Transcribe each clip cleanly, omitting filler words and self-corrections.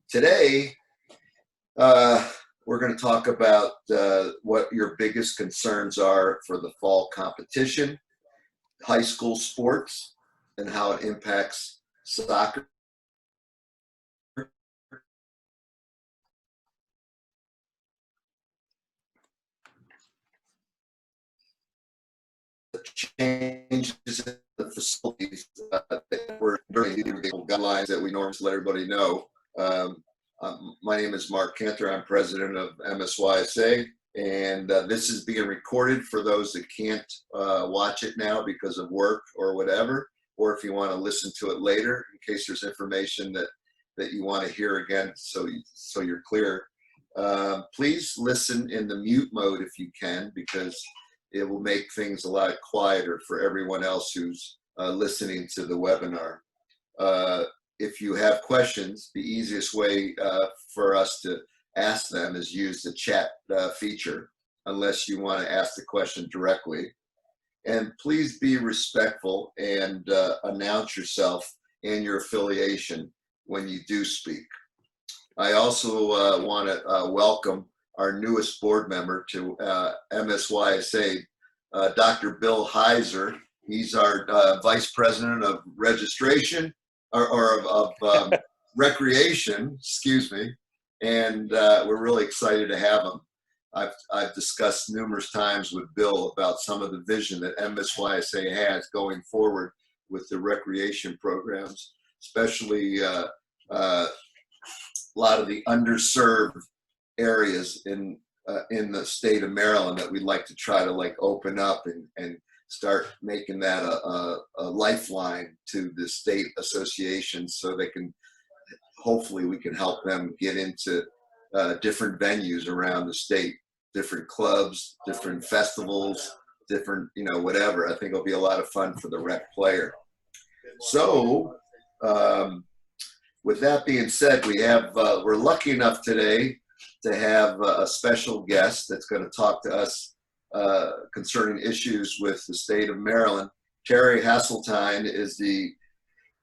Today, we're going to talk about what your biggest concerns are for the fall competition, high school sports, and how it impacts soccer. Changes in the facilities that we're doing, the guidelines that we normally let everybody know. My name is Mark Cantor. I'm president of MSYSA, and this is being recorded for those that can't watch it now because of work or whatever, or if you want to listen to it later in case there's information that you want to hear again, so you're clear. Please listen in the mute mode if you can, because it will make things a lot quieter for everyone else who's listening to the webinar. If you have questions, the easiest way for us to ask them is use the chat feature, unless you want to ask the question directly. And please be respectful and announce yourself and your affiliation when you do speak. I also want to welcome our newest board member to MSYSA, Dr. Bill Heiser. He's our Vice President of Registration, or of Recreation, excuse me, and we're really excited to have him. I've discussed numerous times with Bill about some of the vision that MSYSA has going forward with the recreation programs, especially a lot of the underserved areas in the state of Maryland that we'd like to try to open up and start making that a lifeline to the state associations, so they can, hopefully we can help them get into different venues around the state, different clubs, different festivals, different, whatever. I think it'll be a lot of fun for the rec player. So with that being said, we're lucky enough today to have a special guest that's going to talk to us concerning issues with the state of Maryland. Terry Hasseltine is the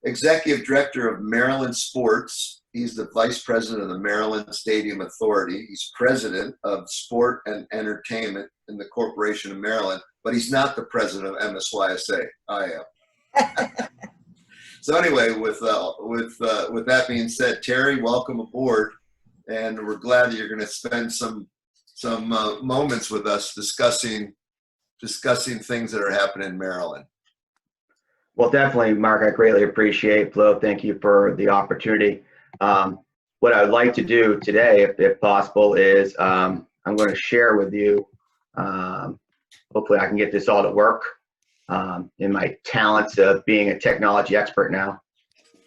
Executive Director of Maryland Sports. He's the Vice President of the Maryland Stadium Authority. He's President of Sport and Entertainment in the Corporation of Maryland, but he's not the President of MSYSA. I am. So anyway, with that being said, Terry, welcome aboard, and we're glad that you're going to spend some moments with us discussing things that are happening in Maryland. Well, definitely, Mark. I greatly appreciate, Flo. Thank you for the opportunity. What I would like to do today, if possible, is I'm going to share with you. Hopefully, I can get this all to work. In my talents of being a technology expert now,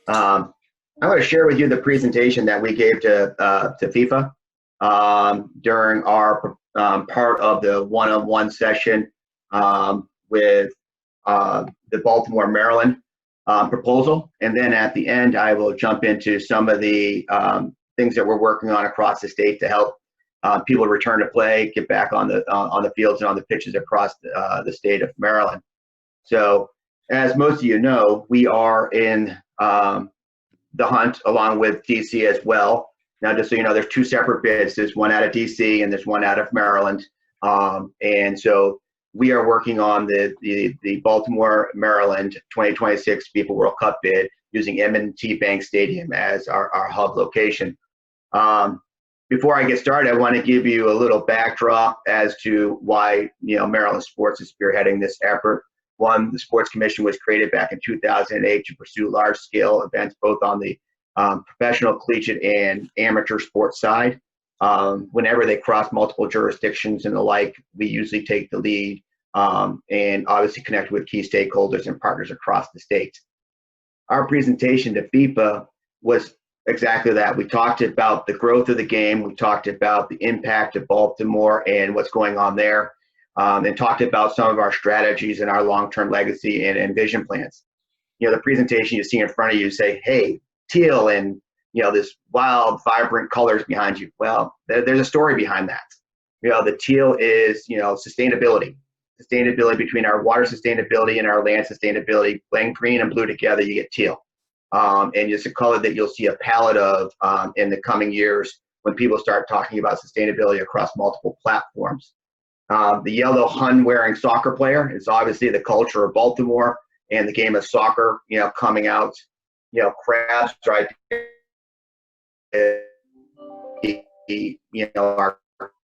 I'm going to share with you the presentation that we gave to FIFA during our part of the one-on-one session with the Baltimore, Maryland proposal. And then at the end, I will jump into some of the things that we're working on across the state to help people return to play, get back on the fields and on the pitches across the state of Maryland. So, as most of you know, we are in the hunt along with DC as well. Now, just so you know, there's two separate bids. There's one out of DC and there's one out of Maryland. And so we are working on the Baltimore, Maryland 2026 FIFA World Cup bid using M&T Bank Stadium as our hub location. Before I get started, I want to give you a little backdrop as to why Maryland sports is spearheading this effort. One, the Sports Commission was created back in 2008 to pursue large-scale events both on the professional, collegiate, and amateur sports side. Whenever they cross multiple jurisdictions and the like, we usually take the lead and obviously connect with key stakeholders and partners across the state. Our presentation to FIFA was exactly that. We talked about the growth of the game. We talked about the impact of Baltimore and what's going on there. And talked about some of our strategies and our long-term legacy and vision plans. The presentation you see in front of you say, hey, teal and this wild, vibrant colors behind you. Well, there's a story behind that. The teal is sustainability between our water sustainability and our land sustainability. Playing green and blue together, you get teal. and it's a color that you'll see a palette of in the coming years when people start talking about sustainability across multiple platforms. The yellow Hun-wearing soccer player is obviously the culture of Baltimore and the game of soccer, coming out. Crabs right there, our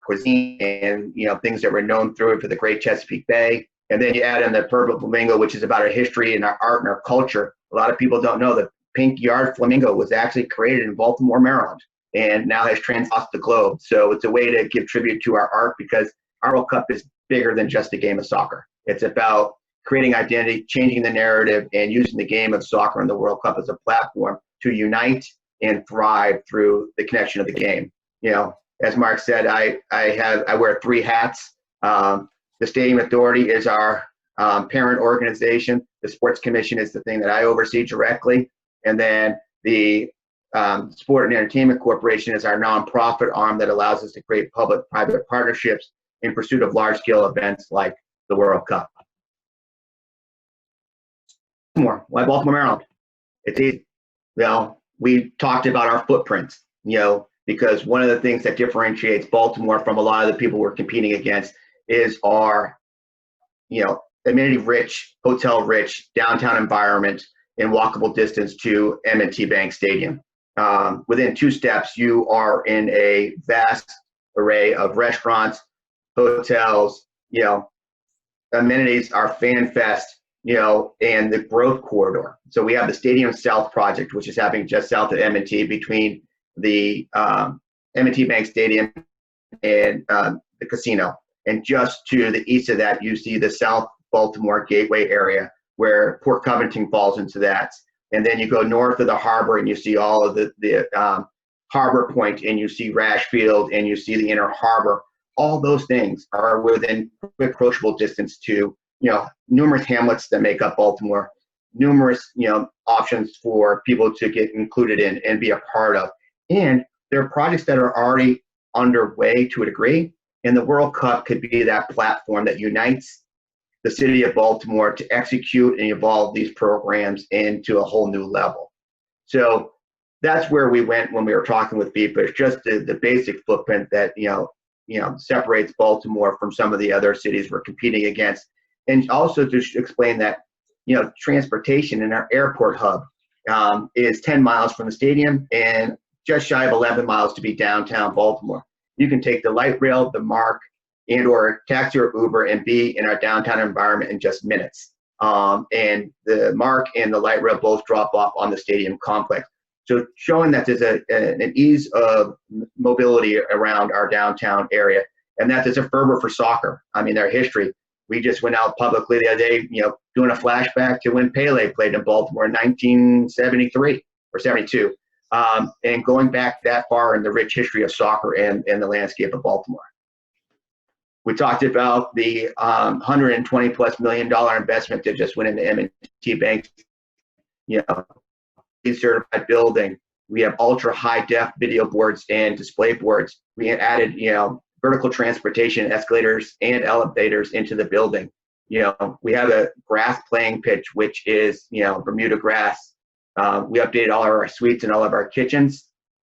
cuisine and, things that we're known through for the Great Chesapeake Bay. And then you add in the purple flamingo, which is about our history and our art and our culture. A lot of people don't know that pink yard flamingo was actually created in Baltimore, Maryland, and now has transcrossed the globe. So it's a way to give tribute to our art, because our World Cup is bigger than just a game of soccer. It's about creating identity, changing the narrative, and using the game of soccer and the World Cup as a platform to unite and thrive through the connection of the game. As Mark said, I wear 3 hats. The Stadium Authority is our parent organization. The Sports Commission is the thing that I oversee directly. And then the Sport and Entertainment Corporation is our nonprofit arm that allows us to create public-private partnerships in pursuit of large-scale events like the World Cup. Why Baltimore, Maryland? It's easy. We talked about our footprint, because one of the things that differentiates Baltimore from a lot of the people we're competing against is our, amenity-rich, hotel-rich downtown environment in walkable distance to M&T Bank Stadium. Within 2 steps, you are in a vast array of restaurants, hotels, amenities, our fan fest, and the growth corridor. So we have the Stadium South project, which is happening just south of M&T between the M&T Bank Stadium and the casino. And just to the east of that, you see the South Baltimore Gateway area where Port Covington falls into that. And then you go north of the harbor and you see all of the Harbor Point, and you see Rashfield, and you see the Inner Harbor. All those things are within quick approachable distance to, numerous hamlets that make up Baltimore, numerous, options for people to get included in and be a part of. And there are projects that are already underway to a degree, and the World Cup could be that platform that unites the city of Baltimore to execute and evolve these programs into a whole new level. So that's where we went when we were talking with FIFA. It's just the basic footprint that, separates Baltimore from some of the other cities we're competing against. And also to explain that, transportation in our airport hub is 10 miles from the stadium and just shy of 11 miles to be downtown Baltimore. You can take the light rail, the MARC, and or taxi or Uber and be in our downtown environment in just minutes. And the MARC and the light rail both drop off on the stadium complex. So showing that there's an ease of mobility around our downtown area, and that there's a fervor for soccer. I mean, their history. We just went out publicly the other day, doing a flashback to when Pele played in Baltimore in 1973 or 72, and going back that far in the rich history of soccer and the landscape of Baltimore. We talked about the $120+ million investment that just went into M&T Bank, certified building. We have ultra high def video boards and display boards. We added, vertical transportation escalators and elevators into the building. We have a grass playing pitch, which is, Bermuda grass. We updated all of our suites and all of our kitchens,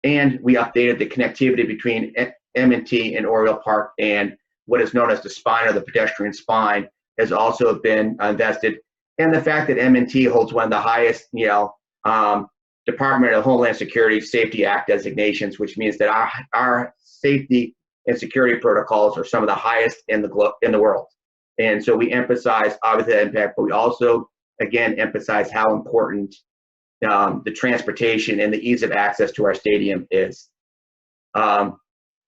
and we updated the connectivity between M&T and Oriole Park, and what is known as the spine, or the pedestrian spine, has also been invested. And the fact that M&T holds one of the highest, Department of Homeland Security Safety Act designations, which means that our safety and security protocols are some of the highest in the world. And so we emphasize obviously that impact, but we also, again, emphasize how important the transportation and the ease of access to our stadium is.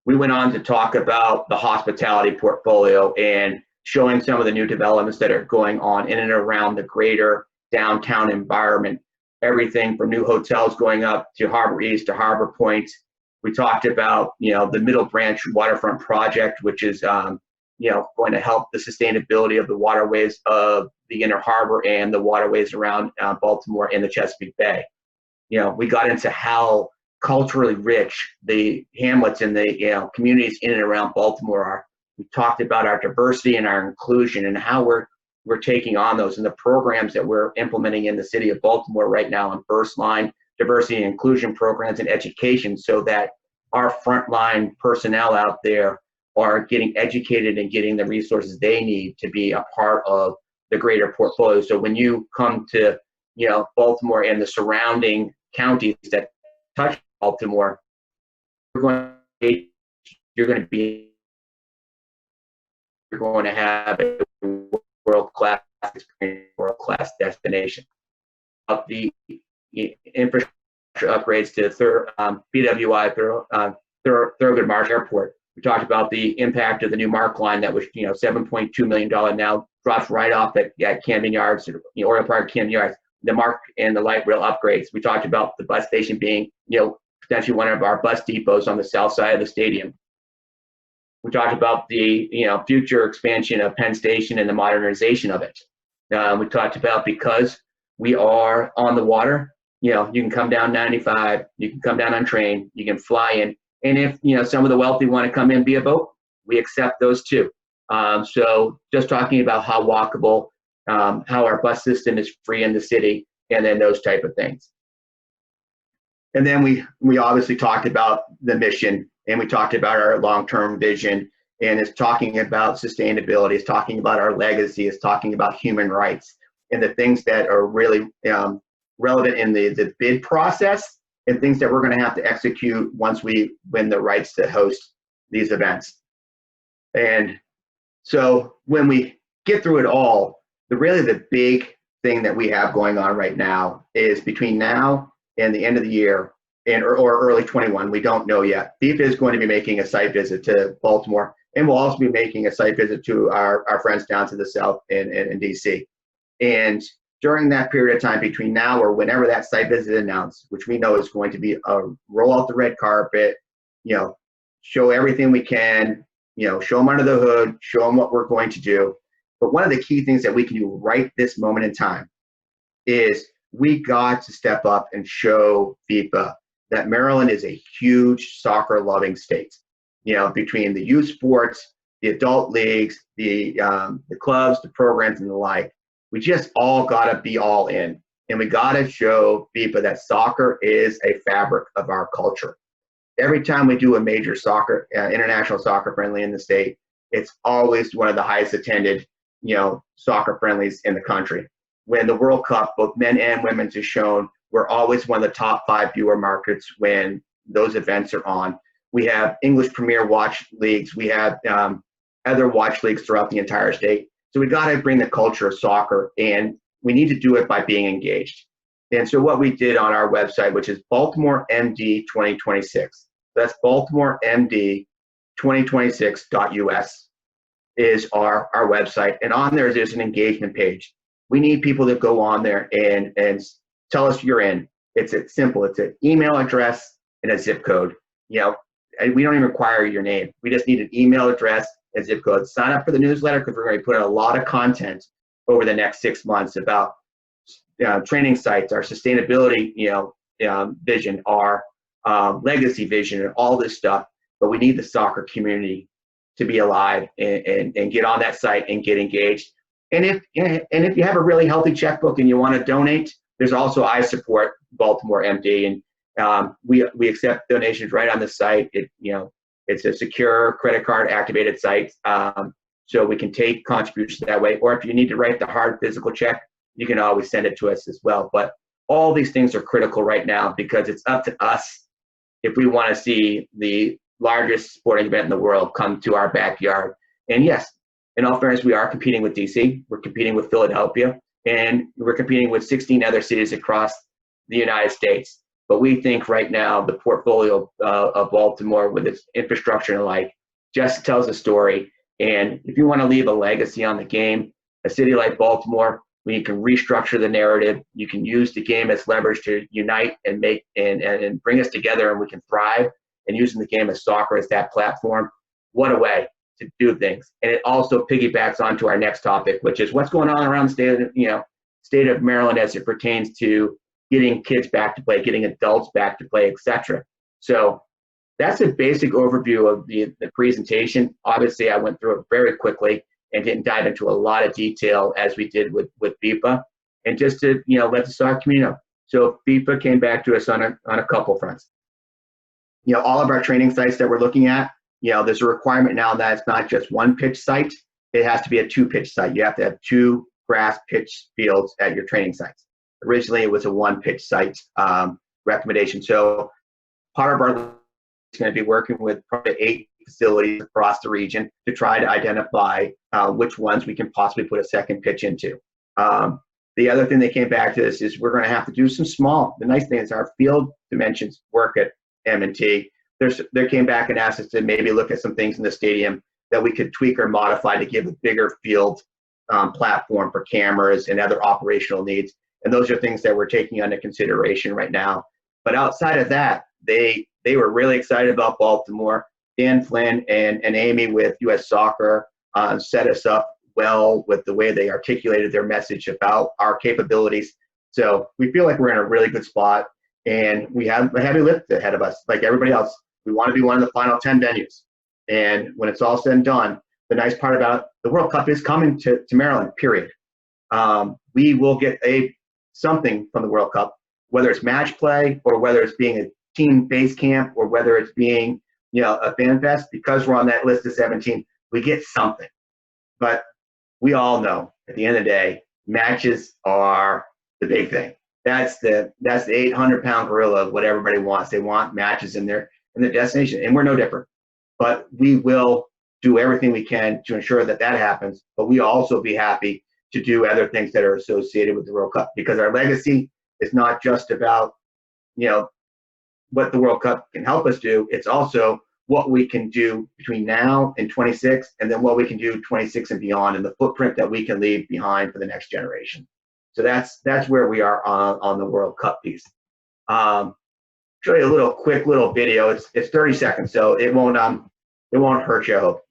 We went on to talk about the hospitality portfolio and showing some of the new developments that are going on in and around the greater downtown environment. Everything from new hotels going up to Harbor East to Harbor Point. We talked about, the Middle Branch Waterfront Project, which is, going to help the sustainability of the waterways of the Inner Harbor and the waterways around Baltimore and the Chesapeake Bay. We got into how culturally rich the hamlets and the communities in and around Baltimore are. We talked about our diversity and our inclusion and how we're we're taking on those, and the programs that we're implementing in the city of Baltimore right now on first line diversity and inclusion programs and education, so that our frontline personnel out there are getting educated and getting the resources they need to be a part of the greater portfolio. So when you come to, Baltimore and the surrounding counties that touch Baltimore, you're going to have a world-class experience, world-class destination. Of the infrastructure upgrades to BWI, Thurgood Marsh Airport. We talked about the impact of the new MARC line that was, $7.2 million now drops right off at Camden Yards, Oriole Park, Camden Yards. The MARC and the light rail upgrades. We talked about the bus station being, potentially one of our bus depots on the south side of the stadium. We talked about the, future expansion of Penn Station and the modernization of it. We talked about, because we are on the water, you can come down 95, you can come down on train, you can fly in. And if, some of the wealthy want to come in via boat, we accept those too. So just talking about how walkable, how our bus system is free in the city, and then those type of things. And then we obviously talked about the mission, and we talked about our long-term vision, and it's talking about sustainability, it's talking about our legacy, it's talking about human rights, and the things that are really relevant in the bid process, and things that we're going to have to execute once we win the rights to host these events. And so when we get through it all, the big thing that we have going on right now is between now and the end of the year, or early 21, we don't know yet. FIFA is going to be making a site visit to Baltimore, and we'll also be making a site visit to our friends down to the south in DC. And during that period of time between now or whenever that site visit is announced, which we know is going to be a roll out the red carpet, show everything we can, show them under the hood, show them what we're going to do. But one of the key things that we can do right this moment in time is we got to step up and show FIFA that Maryland is a huge soccer loving state. Between the youth sports, the adult leagues, the clubs, the programs, and the like, we just all got to be all in. And we got to show FIFA that soccer is a fabric of our culture. Every time we do a major soccer, international soccer friendly in the state, it's always one of the highest attended, soccer friendlies in the country. When the World Cup, both men and women's, is shown, we're always one of the top 5 viewer markets when those events are on. We have English Premier watch leagues. We have other watch leagues throughout the entire state. So we got to bring the culture of soccer, and we need to do it by being engaged. And so what we did on our website, which is Baltimore MD 2026, that's Baltimore MD 2026.us is our website. And on there's an engagement page. We need people to go on there and tell us you're in. It's simple. It's an email address and a zip code. And we don't even require your name. We just need an email address and zip code. Sign up for the newsletter, because we're going to put in a lot of content over the next 6 months about training sites, our sustainability vision, our legacy vision, and all this stuff. But we need the soccer community to be alive and get on that site and get engaged. And if you have a really healthy checkbook and you want to donate, there's also I Support Baltimore MD, and we accept donations right on the site. It's a secure credit card activated site, so we can take contributions that way. Or if you need to write the hard physical check, you can always send it to us as well. But all these things are critical right now, because it's up to us if we want to see the largest sporting event in the world come to our backyard. And yes, in all fairness, we are competing with DC, we're competing with Philadelphia, and we're competing with 16 other cities across the United States. But we think right now the portfolio of Baltimore, with its infrastructure and the like, just tells a story. And if you want to leave a legacy on the game, a city like Baltimore, where you can restructure the narrative, you can use the game as leverage to unite and make and bring us together, and we can thrive. And using the game of soccer as that platform, what a way to do things. And it also piggybacks onto our next topic, which is what's going on around the state of Maryland as it pertains to getting kids back to play, getting adults back to play, etc. So that's a basic overview of the presentation. Obviously, I went through it very quickly, and didn't dive into a lot of detail as we did with FIFA, and just to let the soccer community know. So FIFA came back to us on a couple fronts. All of our training sites that we're looking at, there's a requirement now that it's not just one pitch site, it has to be a 2-pitch site. You have to have 2 grass pitch fields at your training sites. Originally, it was a 1-pitch site recommendation. So part of our is going to be working with probably 8 facilities across the region to try to identify which ones we can possibly put a second pitch into. The other thing that came back to this is we're going to have to do some small. The nice thing is our field dimensions work at M&T. They came back and asked us to maybe look at some things in the stadium that we could tweak or modify to give a bigger field platform for cameras and other operational needs. And those are things that we're taking under consideration right now. But outside of that, they were really excited about Baltimore. Dan Flynn and Amy with US Soccer set us up well with the way they articulated their message about our capabilities. So we feel like we're in a really good spot, and we have a heavy lift ahead of us. Like everybody else, we want to be one of the final 10 venues. And when it's all said and done, the nice part about the World Cup is coming to Maryland, period. We will get something from the World Cup, whether it's match play or whether it's being a team base camp or whether it's being a fan fest. Because we're on that list of 17, we get something. But we all know at the end of the day, matches are the big thing. That's the 800-pound gorilla of what everybody wants. They want matches in their destination, and we're no different. But we will do everything we can to ensure that happens. But we also be happy to do other things that are associated with the World Cup, because our legacy is not just about what the World Cup can help us do. It's also what we can do between now and 26, and then what we can do 26 and beyond, and the footprint that we can leave behind for the next generation. So that's where we are on the World Cup piece. Show you a quick little video. It's 30 seconds, so it won't hurt you, I hope.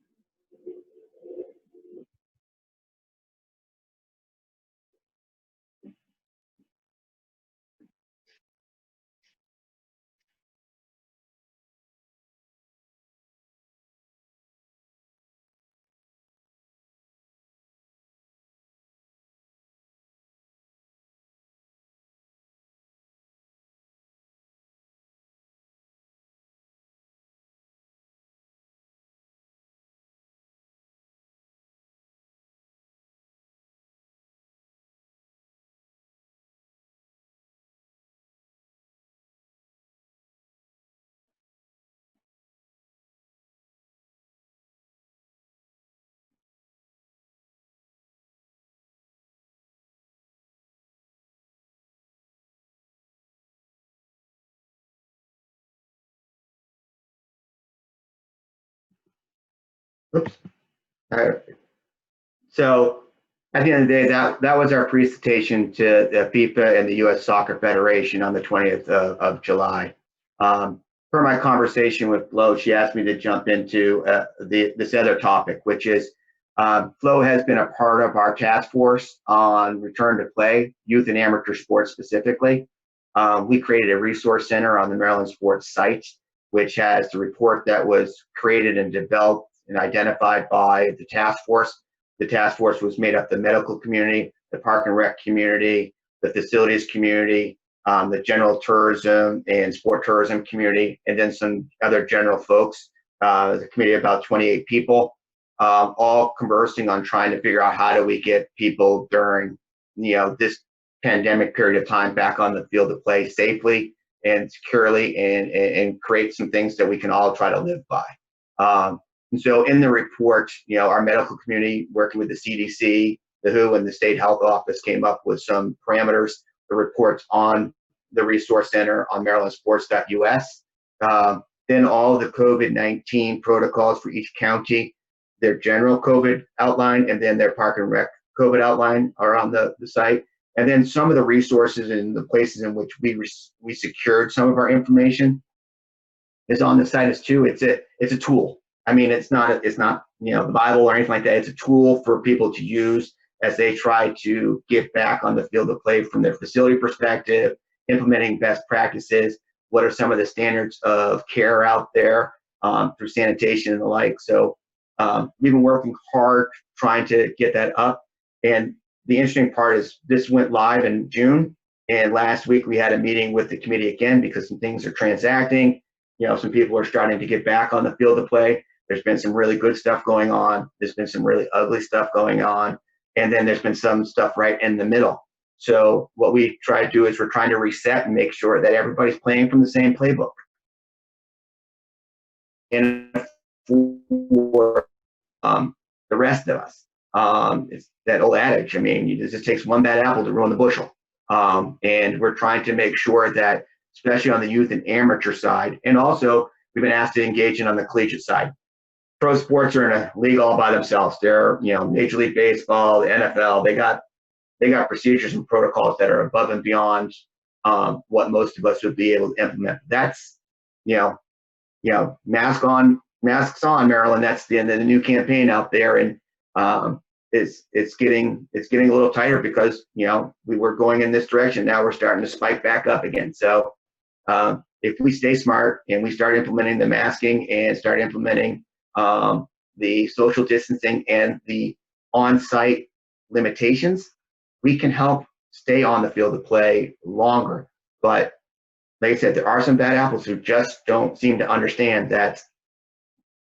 Oops. All right. So at the end of the day, that was our presentation to the FIFA and the U.S. Soccer Federation on the 20th of July. Per my conversation with Flo, she asked me to jump into this other topic, which is Flo has been a part of our task force on return to play, youth and amateur sports specifically. We created a resource center on the Maryland Sports site, which has the report that was created and developed and identified by the task force. The task force was made up of the medical community, the park and rec community, the facilities community, the general tourism and sport tourism community, and then some other general folks. The committee of about 28 people, all conversing on trying to figure out how do we get people during this pandemic period of time back on the field to play safely and securely, and create some things that we can all try to live by. And so in the report, our medical community working with the CDC, the WHO, and the State Health Office came up with some parameters, the reports on the resource center on marylandsports.us. Then all the COVID-19 protocols for each county, their general COVID outline, and then their park and rec COVID outline are on the site. And then some of the resources and the places in which we secured some of our information is on the site as too. It's a tool. I mean, it's not the Bible or anything like that. It's a tool for people to use as they try to get back on the field of play from their facility perspective, implementing best practices. What are some of the standards of care out there through sanitation and the like? So We've been working hard trying to get that up. And the interesting part is this went live in June. And last week we had a meeting with the committee again because some things are transacting. Some people are starting to get back on the field of play. There's been some really good stuff going on. There's been some really ugly stuff going on. And then there's been some stuff right in the middle. So what we try to do is we're trying to reset and make sure that everybody's playing from the same playbook. And for the rest of us, it's that old adage. I mean, it just takes one bad apple to ruin the bushel. And we're trying to make sure that, especially on the youth and amateur side, and also we've been asked to engage in on the collegiate side. Pro sports are in a league all by themselves. They're, Major League Baseball, the NFL. They got procedures and protocols that are above and beyond what most of us would be able to implement. That's, masks on, Maryland. That's the new campaign out there, and it's getting a little tighter because we were going in this direction. Now we're starting to spike back up again. So if we stay smart and we start implementing the masking and start implementing the social distancing and the on-site limitations, we can help stay on the field of play longer. But like I said, there are some bad apples who just don't seem to understand that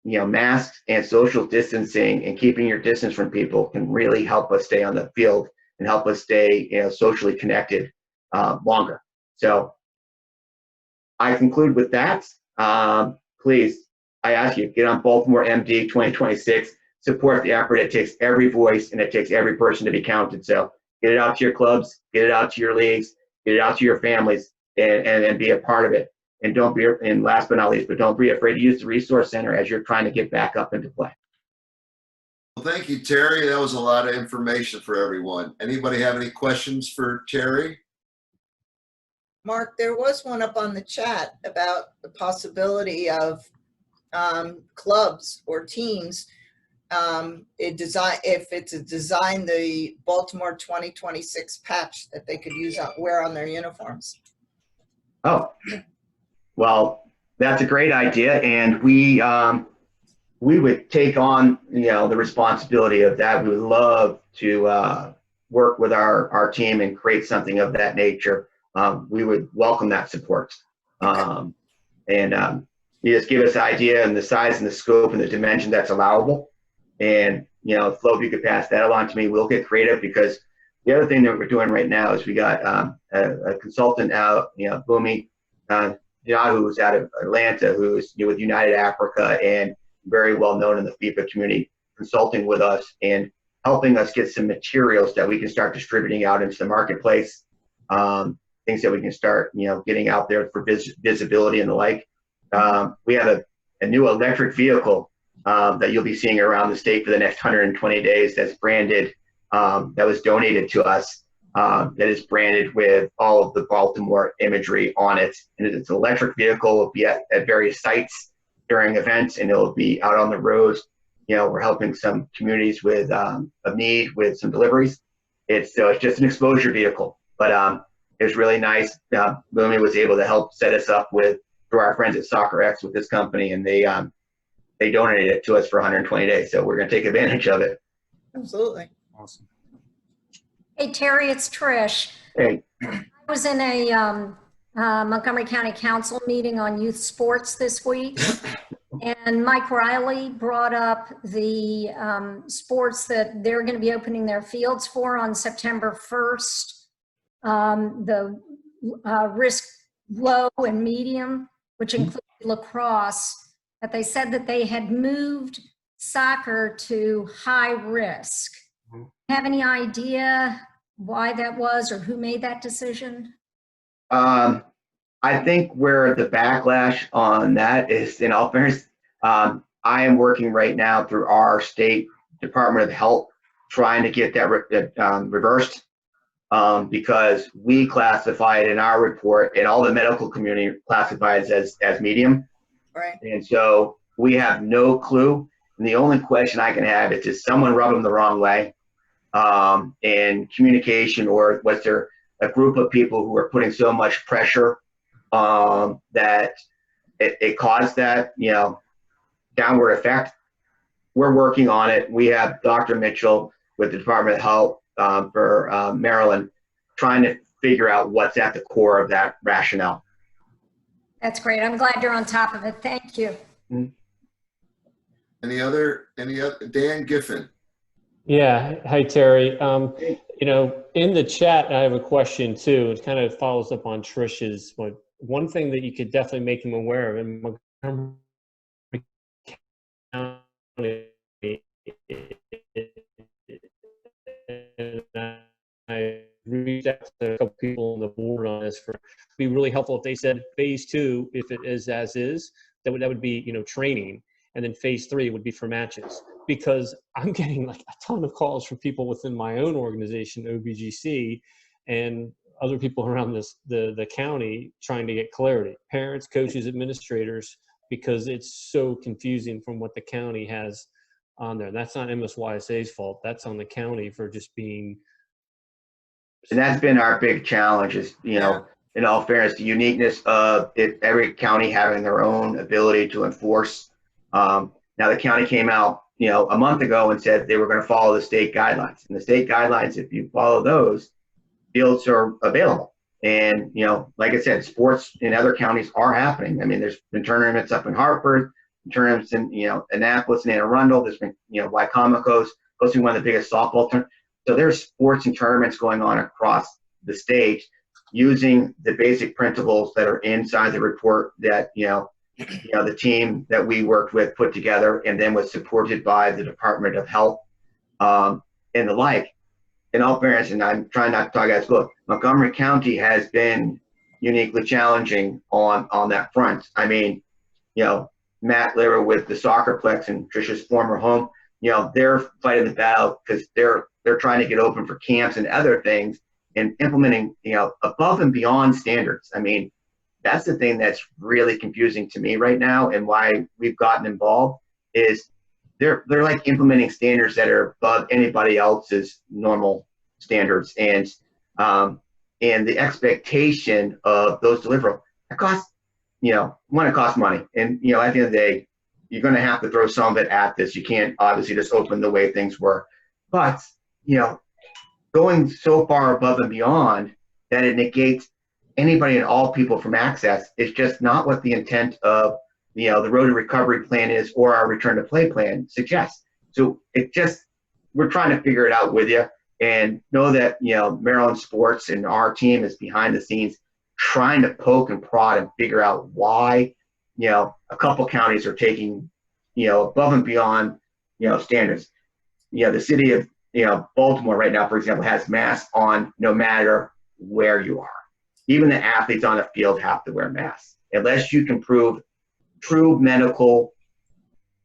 masks and social distancing and keeping your distance from people can really help us stay on the field and help us stay socially connected longer. So I conclude with that. Please, I ask you, get on Baltimore MD 2026, support the effort. It takes every voice and it takes every person to be counted. So get it out to your clubs, get it out to your leagues, get it out to your families, and be a part of it. And and last but not least, but don't be afraid to use the resource center as you're trying to get back up into play. Well, thank you, Terry. That was a lot of information for everyone. Anybody have any questions for Terry? Mark, there was one up on the chat about the possibility of clubs or teams if it's a design the Baltimore 2026 patch that they could wear on their uniforms. Oh, well, that's a great idea, and we would take on the responsibility of that. We would love to work with our team and create something of that nature. We would welcome that support. And you just give us an idea and the size and the scope and the dimension that's allowable. And, Flo, if you could pass that along to me, we'll get creative, because the other thing that we're doing right now is we got a consultant out, Bumi, who's out of Atlanta, who's with United Africa and very well known in the FIFA community, consulting with us and helping us get some materials that we can start distributing out into the marketplace, things that we can start, getting out there for visibility and the like. We have a new electric vehicle that you'll be seeing around the state for the next 120 days that's branded, that was donated to us, that is branded with all of the Baltimore imagery on it. And it's an electric vehicle. It'll be at various sites during events, and it'll be out on the roads. We're helping some communities with a need with some deliveries. It's just an exposure vehicle, but it's really nice. Boomy was able to help set us up through our friends at Soccer X with this company, and they donated it to us for 120 days. So we're going to take advantage of it. Absolutely. Awesome. Hey, Terry, it's Trish. Hey. I was in a Montgomery County Council meeting on youth sports this week, and Mike Riley brought up the sports that they're going to be opening their fields for on September 1st, the risk low and medium, which included lacrosse. But they said that they had moved soccer to high risk. Have any idea why that was or who made that decision? I think where the backlash on that is, in all fairness, I am working right now through our state Department of Health trying to get that reversed, because we classify it in our report, and all the medical community classifies as medium. Right. And so we have no clue. And the only question I can have is, did someone rub them the wrong way in communication, or was there a group of people who were putting so much pressure that it caused that, downward effect? we're working on it. We have Dr. Mitchell with the Department of Health for Maryland trying to figure out what's at the core of that rationale. That's great. I'm glad you're on top of it. Thank you. Any other, Dan Giffen? Yeah. Hi, Terry. You know, in the chat, I have a question too. It kind of follows up on Trish's. One thing that you could definitely make them aware of in Montgomery County, and I reached out to a couple people on the board on this. It'd be really helpful if they said phase 2, if it is as is, that would be, you know, training, and then phase 3 would be for matches. Because I'm getting like a ton of calls from people within my own organization, OBGC, and other people around the county trying to get clarity. Parents, coaches, administrators, because it's so confusing from what the county has on there. That's not MSYSA's fault. That's on the county for just being. And that's been our big challenge is, you know, in all fairness, the uniqueness of every county having their own ability to enforce. Now the county came out, you know, a month ago and said they were going to follow the state guidelines. And the state guidelines, if you follow those, fields are available. And, you know, like I said, sports in other counties are happening. I mean, there's been tournaments up in Hartford, tournaments in, you know, Annapolis and Anne Arundel. There's been, you know, Wycomico's hosting one of the biggest softball tournaments. So there's sports and tournaments going on across the state using the basic principles that are inside the report that, you know, the team that we worked with put together and then was supported by the Department of Health and the like. In all fairness, and I'm trying not to talk as look, Montgomery County has been uniquely challenging on that front. I mean, you know, Matt Lehrer with the Soccerplex and Trisha's former home, you know, they're fighting the battle because they're trying to get open for camps and other things and implementing, you know, above and beyond standards. I mean, that's the thing that's really confusing to me right now, and why we've gotten involved is they're like implementing standards that are above anybody else's normal standards, and the expectation of those deliverables. It costs, you know, it costs money, and you know, at the end of the day, you're going to have to throw some of it at this. You can't obviously just open the way things were, but you know, going so far above and beyond that it negates anybody and all people from access is just not what the intent of, you know, the road to recovery plan is, or our return to play plan suggests. So it just, we're trying to figure it out with you, and know that, you know, Maryland sports and our team is behind the scenes trying to poke and prod and figure out why, you know, a couple counties are taking, you know, above and beyond, you know, standards. You know, the city of, you know, Baltimore right now, for example, has masks on no matter where you are. Even the athletes on the field have to wear masks. Unless you can prove true medical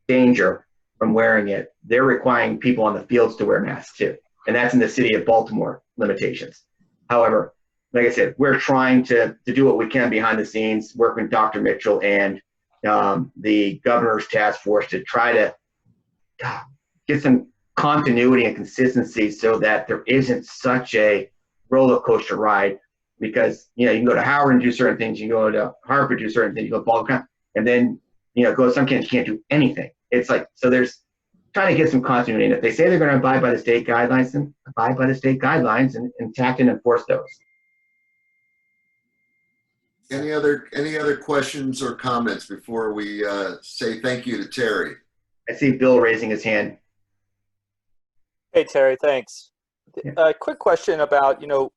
danger from wearing it, they're requiring people on the fields to wear masks too. And that's in the city of Baltimore limitations. However, like I said, we're trying to do what we can behind the scenes, work with Dr. Mitchell and the governor's task force to try to get some continuity and consistency so that there isn't such a roller coaster ride. Because, you know, you can go to Howard and do certain things, you go to Harvard, do certain things, you go to Baltimore, and then, you know, go to some camps, you can't do anything. It's like, so there's trying to get some continuity. And if they say they're going to abide by the state guidelines, then abide by the state guidelines and tact and enforce those. Any other questions or comments before we say thank you to Terry? I see Bill raising his hand. Hey, Terry, thanks. Yeah. Quick question about, you know,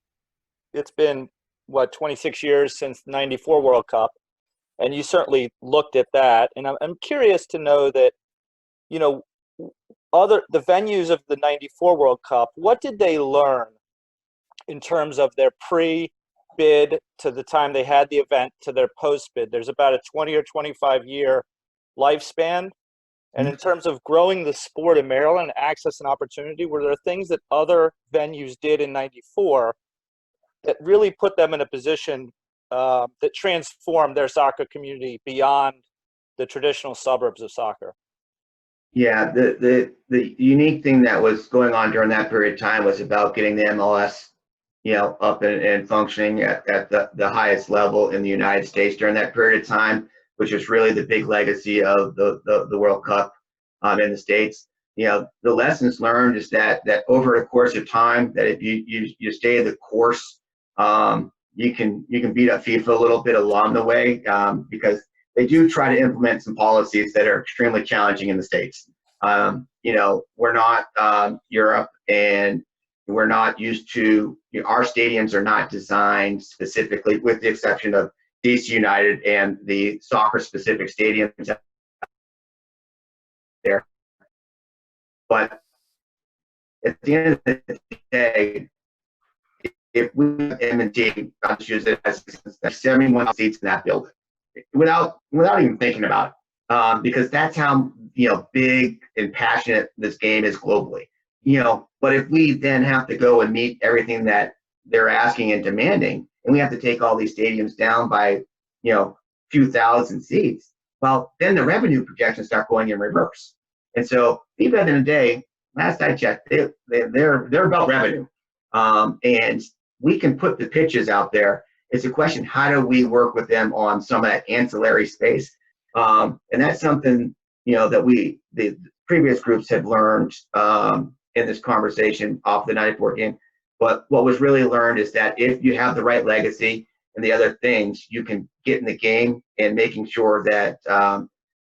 it's been, what, 26 years since the 94 World Cup, and you certainly looked at that. And I'm curious to know that, you know, the venues of the 94 World Cup, what did they learn in terms of their pre-bid to the time they had the event to their post-bid? There's about a 20 or 25 year lifespan. And in terms of growing the sport in Maryland, access and opportunity, were there things that other venues did in 94 that really put them in a position that transformed their soccer community beyond the traditional suburbs of soccer? Yeah, the unique thing that was going on during that period of time was about getting the MLS, you know, up and functioning at the highest level in the United States during that period of time, which was really the big legacy of the World Cup. in the States. The lessons learned is that over the course of time, that if you stay the course, you can beat up FIFA a little bit along the way, because they do try to implement some policies that are extremely challenging in the States. We're not Europe, and we're not used to, our stadiums are not designed specifically, with the exception of DC United and the soccer specific stadiums there. But at the end of the day, if we have M&T, I'll just use it as 71 seats in that building, without even thinking about it, because that's how big and passionate this game is globally. But if we then have to go and meet everything that they're asking and demanding, and we have to take all these stadiums down by few thousand seats, well, then the revenue projections start going in reverse. And so, even at the end of the day, last I checked, they're about revenue, and we can put the pitches out there. It's a question: how do we work with them on some of that ancillary space? And that's something that the previous groups have learned in this conversation off the 94 game. But what was really learned is that if you have the right legacy and the other things, you can get in the game, and making sure that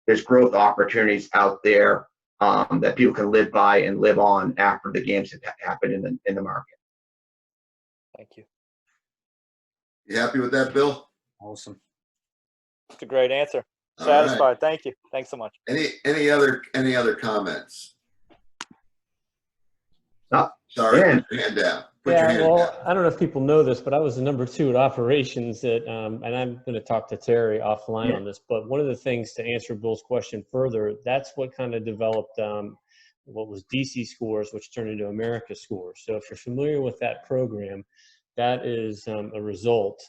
there's growth opportunities out there that people can live by and live on after the games have happened in the market. Thank you. You happy with that, Bill? Awesome. That's a great answer. All Satisfied. right. Thank you. Thanks so much. Any other comments? Oh, Sorry, Dan. put your hand down. Put your hand Yeah, well, down. I don't know if people know this, but I was the number 2 at operations and I'm going to talk to Terry offline on this. But one of the things, to answer Bill's question further, that's what kind of developed what was DC Scores, which turned into America Scores. So if you're familiar with that program, that is a result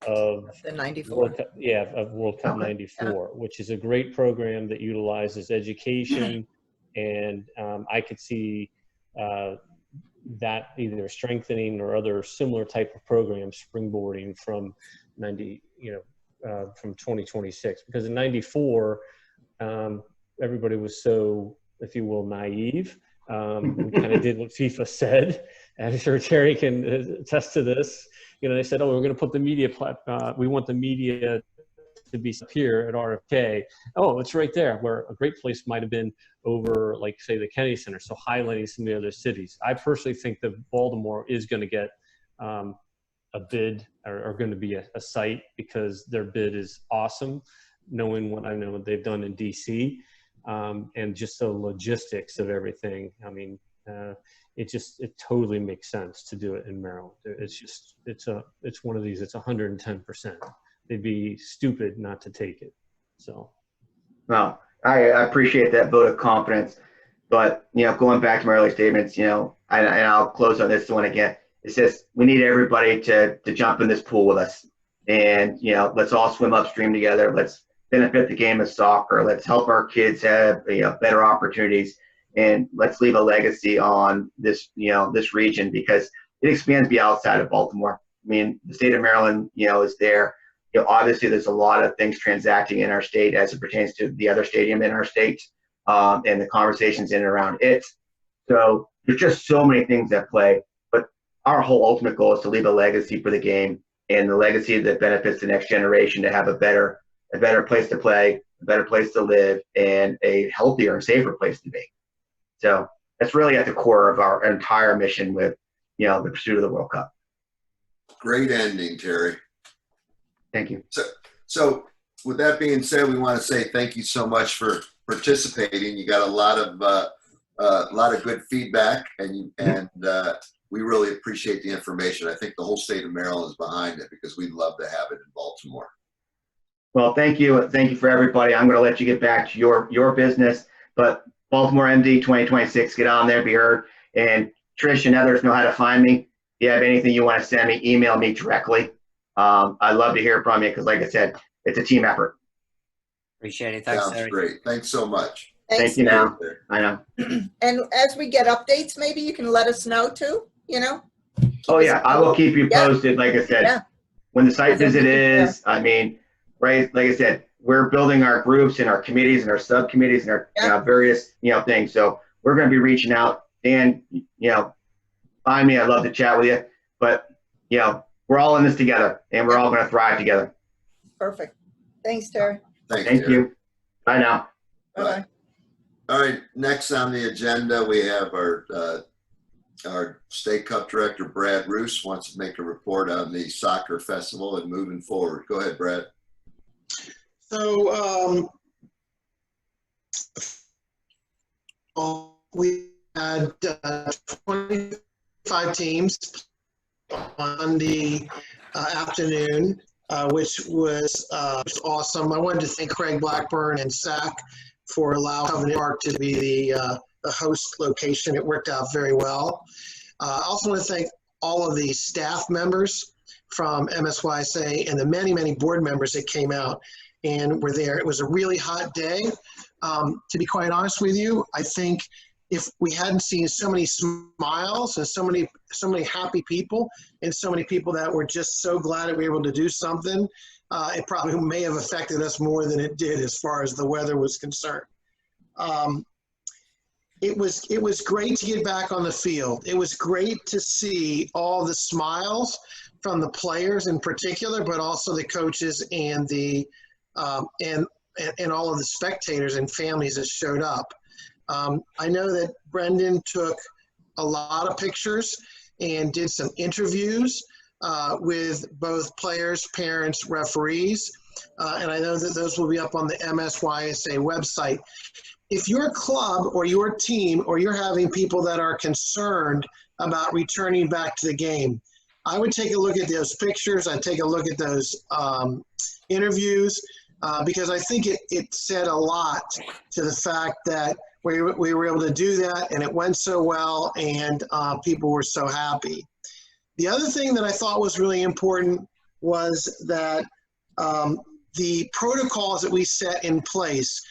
of The 94. World Cup, of World Cup '94, which is a great program that utilizes education, and I could see that either strengthening or other similar type of programs springboarding from from 2026, because in '94 everybody was so, if you will, naive. We kind of did what FIFA said. I'm sure Terry can attest to this. They said, "Oh, we're going to put the media we want the media to be up here at RFK." Oh, it's right there, where a great place might have been over, like, say, the Kennedy Center. So highlighting some of the other cities. I personally think that Baltimore is going to get a bid, or going to be a site, because their bid is awesome, knowing what I know what they've done in DC, and just the logistics of everything. I mean, it totally makes sense to do it in Maryland. It's one of these. It's 110%. They'd be stupid not to take it. So, well, I appreciate that vote of confidence, but going back to my early statements, and I'll close on this one again. It's just, we need everybody to jump in this pool with us, and let's all swim upstream together. Let's benefit the game of soccer. Let's help our kids have better opportunities, and let's leave a legacy on this this region, because it expands beyond outside of Baltimore. I mean, the state of Maryland is there. Obviously, there's a lot of things transacting in our state as it pertains to the other stadium in our state, and the conversations in and around it. So there's just so many things at play. But our whole ultimate goal is to leave a legacy for the game, and the legacy that benefits the next generation to have a better place to play, a better place to live, and a healthier and safer place to be. So that's really at the core of our entire mission with the pursuit of the World Cup. Great ending, Terry. Thank you. So with that being said, we want to say thank you so much for participating. You got a lot of good feedback, and we really appreciate the information. I think the whole state of Maryland is behind it, because we'd love to have it in Baltimore. Well, thank you. Thank you for everybody. I'm going to let you get back to your business, but Baltimore MD 2026, get on there, be heard. And Trish and others know how to find me. If you have anything you want to send me, email me directly. I'd love to hear from you, because, like I said, it's a team effort. Appreciate it. Thanks, Sounds Terry. great. Thanks so much. Thanks. Thank you now. I know. And as we get updates, maybe you can let us know too, Oh, yeah. I will keep you posted. Like I said, Yeah. when the site visit is, I mean, right, like I said, we're building our groups and our committees and our subcommittees and our various, things. So we're going to be reaching out. Dan, find me. I'd love to chat with you. But, we're all in this together, and we're all going to thrive together. Perfect. Thanks, Terry. Thank you. Bye now. Bye-bye. All right, next on the agenda, we have our State Cup Director, Brad Roos, wants to make a report on the soccer festival and moving forward. Go ahead, Brad. So we had 25 teams on the afternoon, which was awesome. I wanted to thank Craig Blackburn and SAC for allowing Covenant Park to be the host location. It worked out very well. I also want to thank all of the staff members from MSYSA and the many, many board members that came out and were there. It was a really hot day. To be quite honest with you, I think if we hadn't seen so many smiles and so many happy people and so many people that were just so glad that we were able to do something, it probably may have affected us more than it did as far as the weather was concerned. It was great to get back on the field. It was great to see all the smiles from the players in particular, but also the coaches and the and all of the spectators and families that showed up. I know that Brendan took a lot of pictures and did some interviews with both players, parents, referees, and I know that those will be up on the MSYSA website. If your club or your team or you're having people that are concerned about returning back to the game, I would take a look at those pictures. I'd take a look at those interviews because I think it said a lot to the fact that we were able to do that and it went so well and people were so happy. The other thing that I thought was really important was that the protocols that we set in place,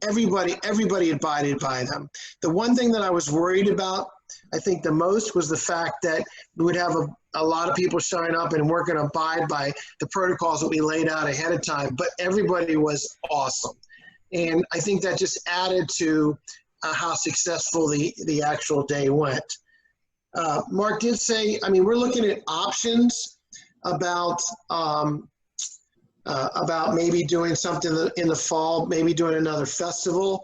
everybody abided by them. The one thing that I was worried about, I think the most, was the fact that we would have a lot of people showing up and weren't going to abide by the protocols that we laid out ahead of time, but everybody was awesome. And I think that just added to how successful the actual day went. Mark did say, I mean, we're looking at options about maybe doing something in the fall, maybe doing another festival.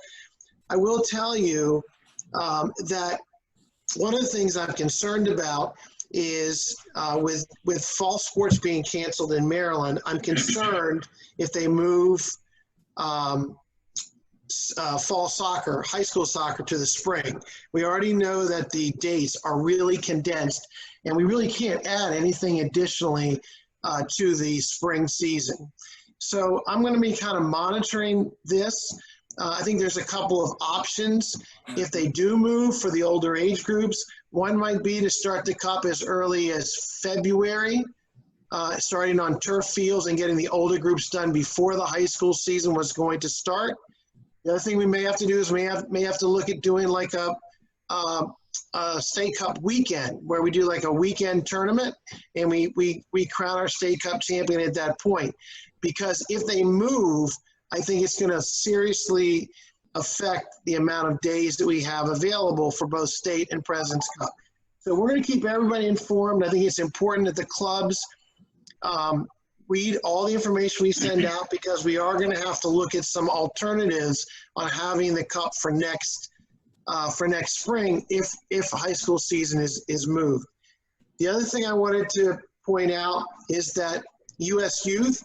I will tell you that one of the things I'm concerned about is with fall sports being canceled in Maryland, I'm concerned if they move fall soccer, high school soccer to the spring. We already know that the dates are really condensed and we really can't add anything additionally to the spring season. So I'm going to be kind of monitoring this. I think there's a couple of options. If they do move for the older age groups, one might be to start the cup as early as February, starting on turf fields and getting the older groups done before the high school season was going to start. The other thing we may have to do is may have to look at doing like a State Cup weekend where we do like a weekend tournament and we crown our State Cup champion at that point. Because if they move, I think it's going to seriously affect the amount of days that we have available for both State and President's Cup. So we're going to keep everybody informed. I think it's important that the clubs read all the information we send out because we are going to have to look at some alternatives on having the cup for next spring if high school season is moved. The other thing I wanted to point out is that U.S. Youth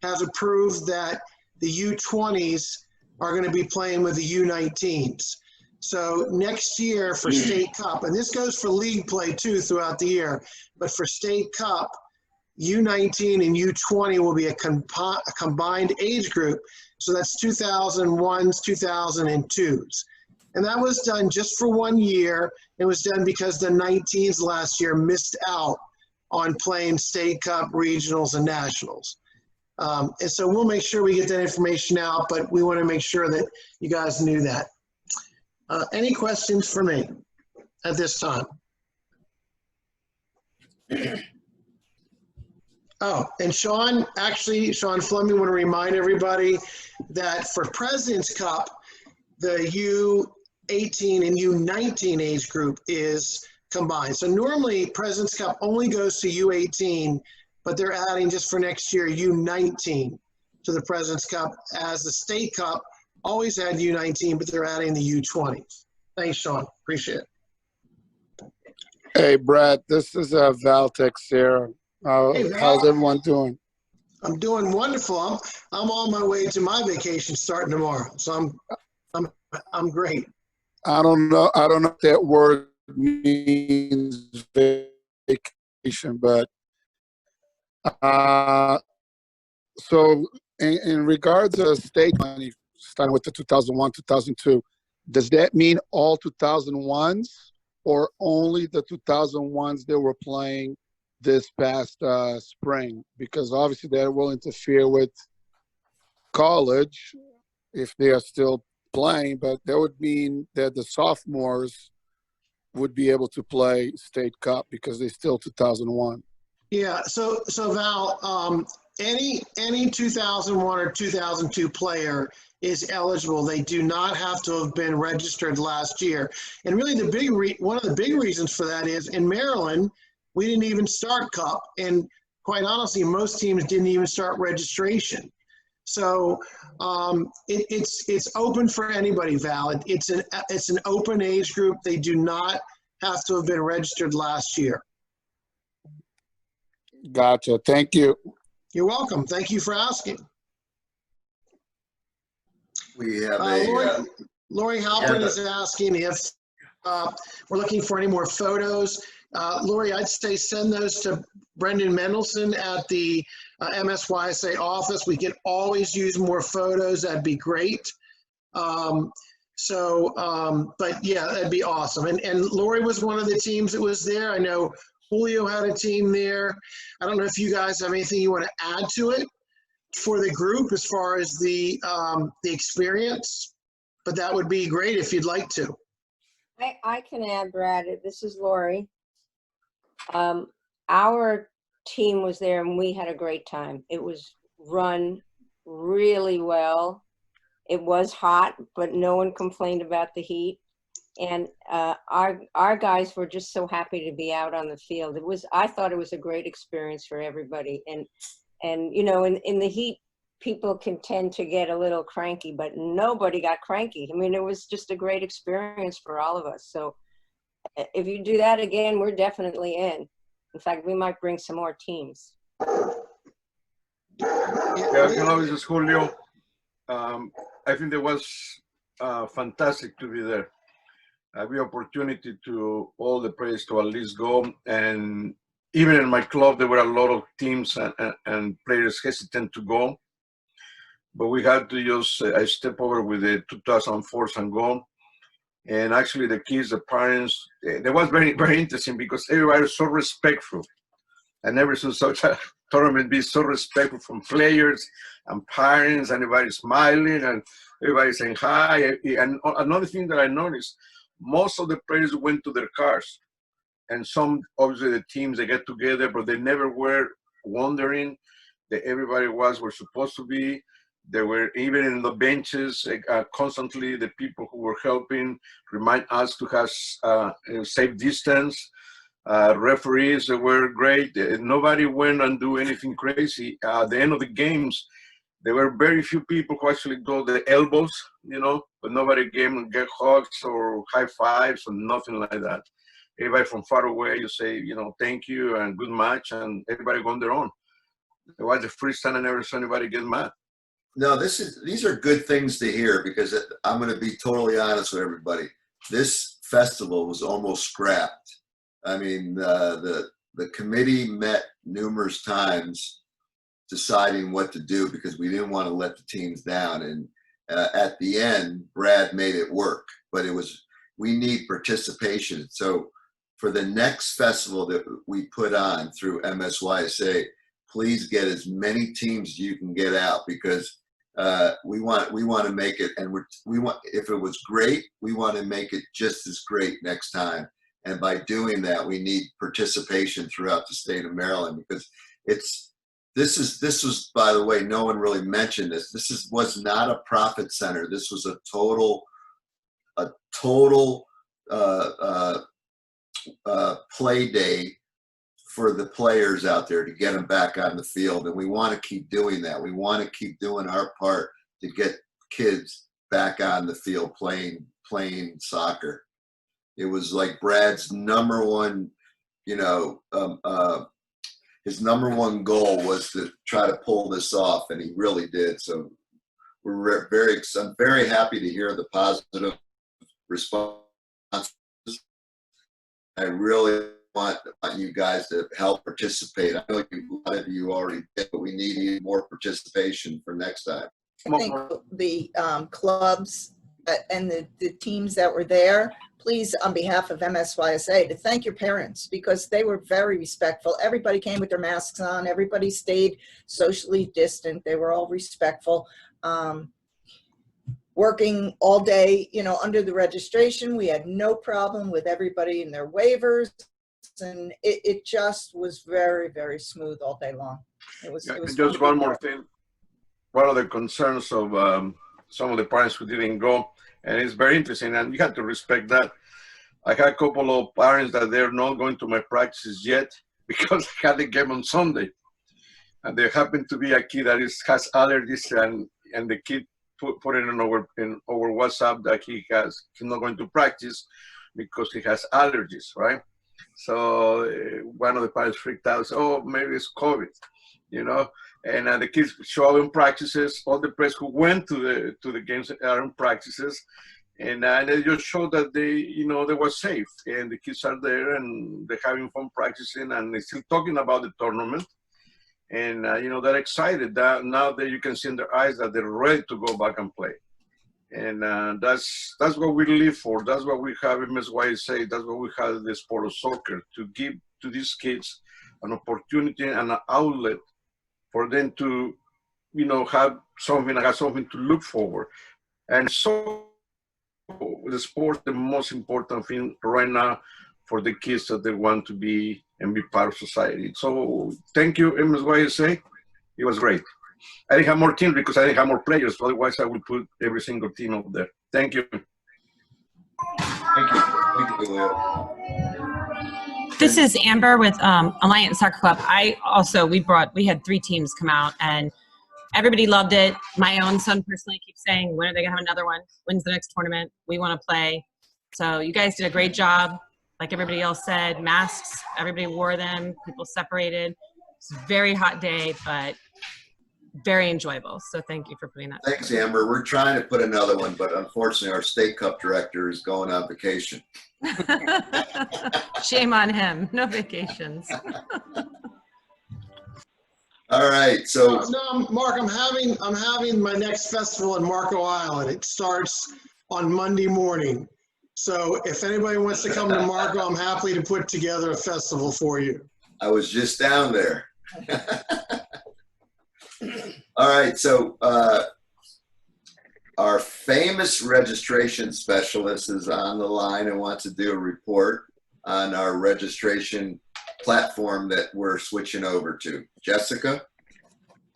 has approved that the U20s are going to be playing with the U19s. So next year for State Cup, and this goes for league play too throughout the year, but for State Cup, U19 and U20 will be a combined age group. So that's 2001s, 2002s. And that was done just for 1 year. It was done because the 19s last year missed out on playing State Cup, regionals, and nationals. And so we'll make sure we get that information out, but we want to make sure that you guys knew that. Any questions for me at this time? Oh, and Sean Fleming want to remind everybody that for President's Cup, the U18 and U19 age group is combined. So normally President's Cup only goes to U18, but they're adding just for next year U19 to the President's Cup, as the State Cup always had U19, but they're adding the U20. Thanks, Sean. Appreciate it. Hey, Brad, this is Valtex here. Hey, Val. How's everyone doing? I'm doing wonderful. I'm on my way to my vacation starting tomorrow, so I'm great. I don't know if that word means vacation, but so in regards to state money, starting with the 2001, 2002, does that mean all 2001s or only the 2001s that were playing this past spring? Because obviously that will interfere with college if they are still playing, but that would mean that the sophomores would be able to play State Cup because they're still 2001. Yeah. So Val, any 2001 or 2002 player is eligible. They do not have to have been registered last year. And really, one of the big reasons for that is in Maryland, we didn't even start Cup, and quite honestly, most teams didn't even start registration. So it's open for anybody, Val. It's an open age group. They do not have to have been registered last year. Gotcha. Thank you. You're welcome. Thank you for asking. We have Lori Halpern is asking if we're looking for any more photos. Lori, I'd say send those to Brendan Mendelson at the MSYSA office. We can always use more photos. That'd be great. But yeah, that'd be awesome. And Lori was one of the teams that was there. I know Julio had a team there. I don't know if you guys have anything you want to add to it for the group as far as the experience, but that would be great if you'd like to. I can add, Brad. This is Lori. Our team was there and we had a great time. It was run really well. It was hot, but no one complained about the heat. And our guys were just so happy to be out on the field. I thought it was a great experience for everybody. And you know, in the heat, people can tend to get a little cranky, but nobody got cranky. I mean, it was just a great experience for all of us. So if you do that again, we're definitely in. In fact, we might bring some more teams. Yeah, hello, this is Julio. I think it was fantastic to be there. The opportunity to all the players to at least go, and even in my club there were a lot of teams and players hesitant to go, but we had to just I step over with the 2004s and go. And actually the kids, the parents, that was very, very interesting because everybody was so respectful. I never saw such a tournament be so respectful from players and parents, and everybody smiling and everybody saying hi. And another thing that I noticed, most of the players went to their cars, and some, obviously the teams, they get together, but they never were wondering that everybody was where supposed to be. They were even in the benches, constantly the people who were helping remind us to have safe distance. Referees were great. Nobody went and do anything crazy. At the end of the games, there were very few people who actually got the elbows, you know, but nobody came and get hugs or high fives or nothing like that. Everybody from far away, you say, you know, thank you and good match, and everybody go on their own. It was the first time I never saw anybody get mad. No, these are good things to hear, because I'm going to be totally honest with everybody. This festival was almost scrapped. I mean, the committee met numerous times deciding what to do because we didn't want to let the teams down. And at the end, Brad made it work, but we need participation. So for the next festival that we put on through MSYSA, please get as many teams as you can get out, because we want to make it, and we want, if it was great, we want to make it just as great next time. And by doing that, we need participation throughout the state of Maryland, because this was, by the way, no one really mentioned this. This was not a profit center. This was a total play day for the players out there to get them back on the field. And we want to keep doing that. We want to keep doing our part to get kids back on the field playing soccer. It was like Brad's number one, his number one goal was to try to pull this off, and he really did. So I'm very happy to hear the positive response. I really want you guys to help participate. I know a lot of you already did, but we need even more participation for next time. I think the clubs and the teams that were there, please, on behalf of MSYSA, to thank your parents, because they were very respectful. Everybody came with their masks on. Everybody stayed socially distant. They were all respectful. Working all day, under the registration. We had no problem with everybody in their waivers. And it just was very, very smooth all day long. It was just one more thing. One of the concerns of some of the parents who didn't go, and it's very interesting, and you have to respect that. I had a couple of parents that they're not going to my practices yet because I had the game on Sunday. And there happened to be a kid that has allergies, and the kid put it in our WhatsApp that he's not going to practice because he has allergies, right? So one of the parents freaked out, oh, maybe it's COVID, and the kids show up in practices. All the players who went to the games are in practices, and they just showed that they were safe, and the kids are there and they're having fun practicing, and they're still talking about the tournament, and they're excited that now that you can see in their eyes that they're ready to go back and play. And that's what we live for. That's what we have in MSYSA. That's what we have the sport of soccer, to give to these kids an opportunity and an outlet for them to, have something to look forward. And so the sport, the most important thing right now for the kids that they want to be and be part of society. So thank you, MSYSA. It was great. I didn't have more teams because I didn't have more players. Otherwise, I would put every single team up there. Thank you. Thank you, Leo. This is Amber with Alliance Soccer Club. We had 3 teams come out, and everybody loved it. My own son personally keeps saying, when are they going to have another one? When's the next tournament? We want to play. So you guys did a great job. Like everybody else said, masks, everybody wore them, people separated. It's a very hot day, but very enjoyable. So thank you for putting that. Thanks, Amber. We're trying to put another one, but unfortunately our state cup director is going on vacation. Shame on him. No vacations. All right. So no, Mark, I'm having my next festival in Marco Island. It starts on Monday morning. So if anybody wants to come to Marco, I'm happy to put together a festival for you. I was just down there. All right, so our famous registration specialist is on the line and wants to do a report on our registration platform that we're switching over to. Jessica?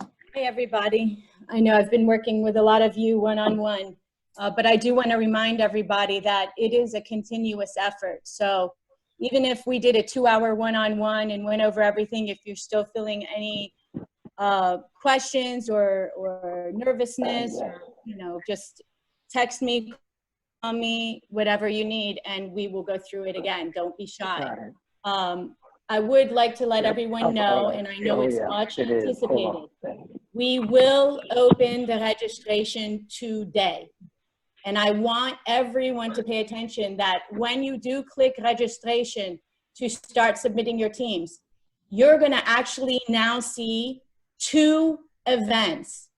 Hi, everybody. I know I've been working with a lot of you one-on-one, but I do want to remind everybody that it is a continuous effort. So even if we did a 2-hour one-on-one and went over everything, if you're still feeling any questions or nervousness, or just text me, call me, whatever you need, and we will go through it again. Don't be shy. I would like to let everyone know, and I know it's much anticipated, we will open the registration today. And I want everyone to pay attention that when you do click registration to start submitting your teams, you're going to actually now see 2 events.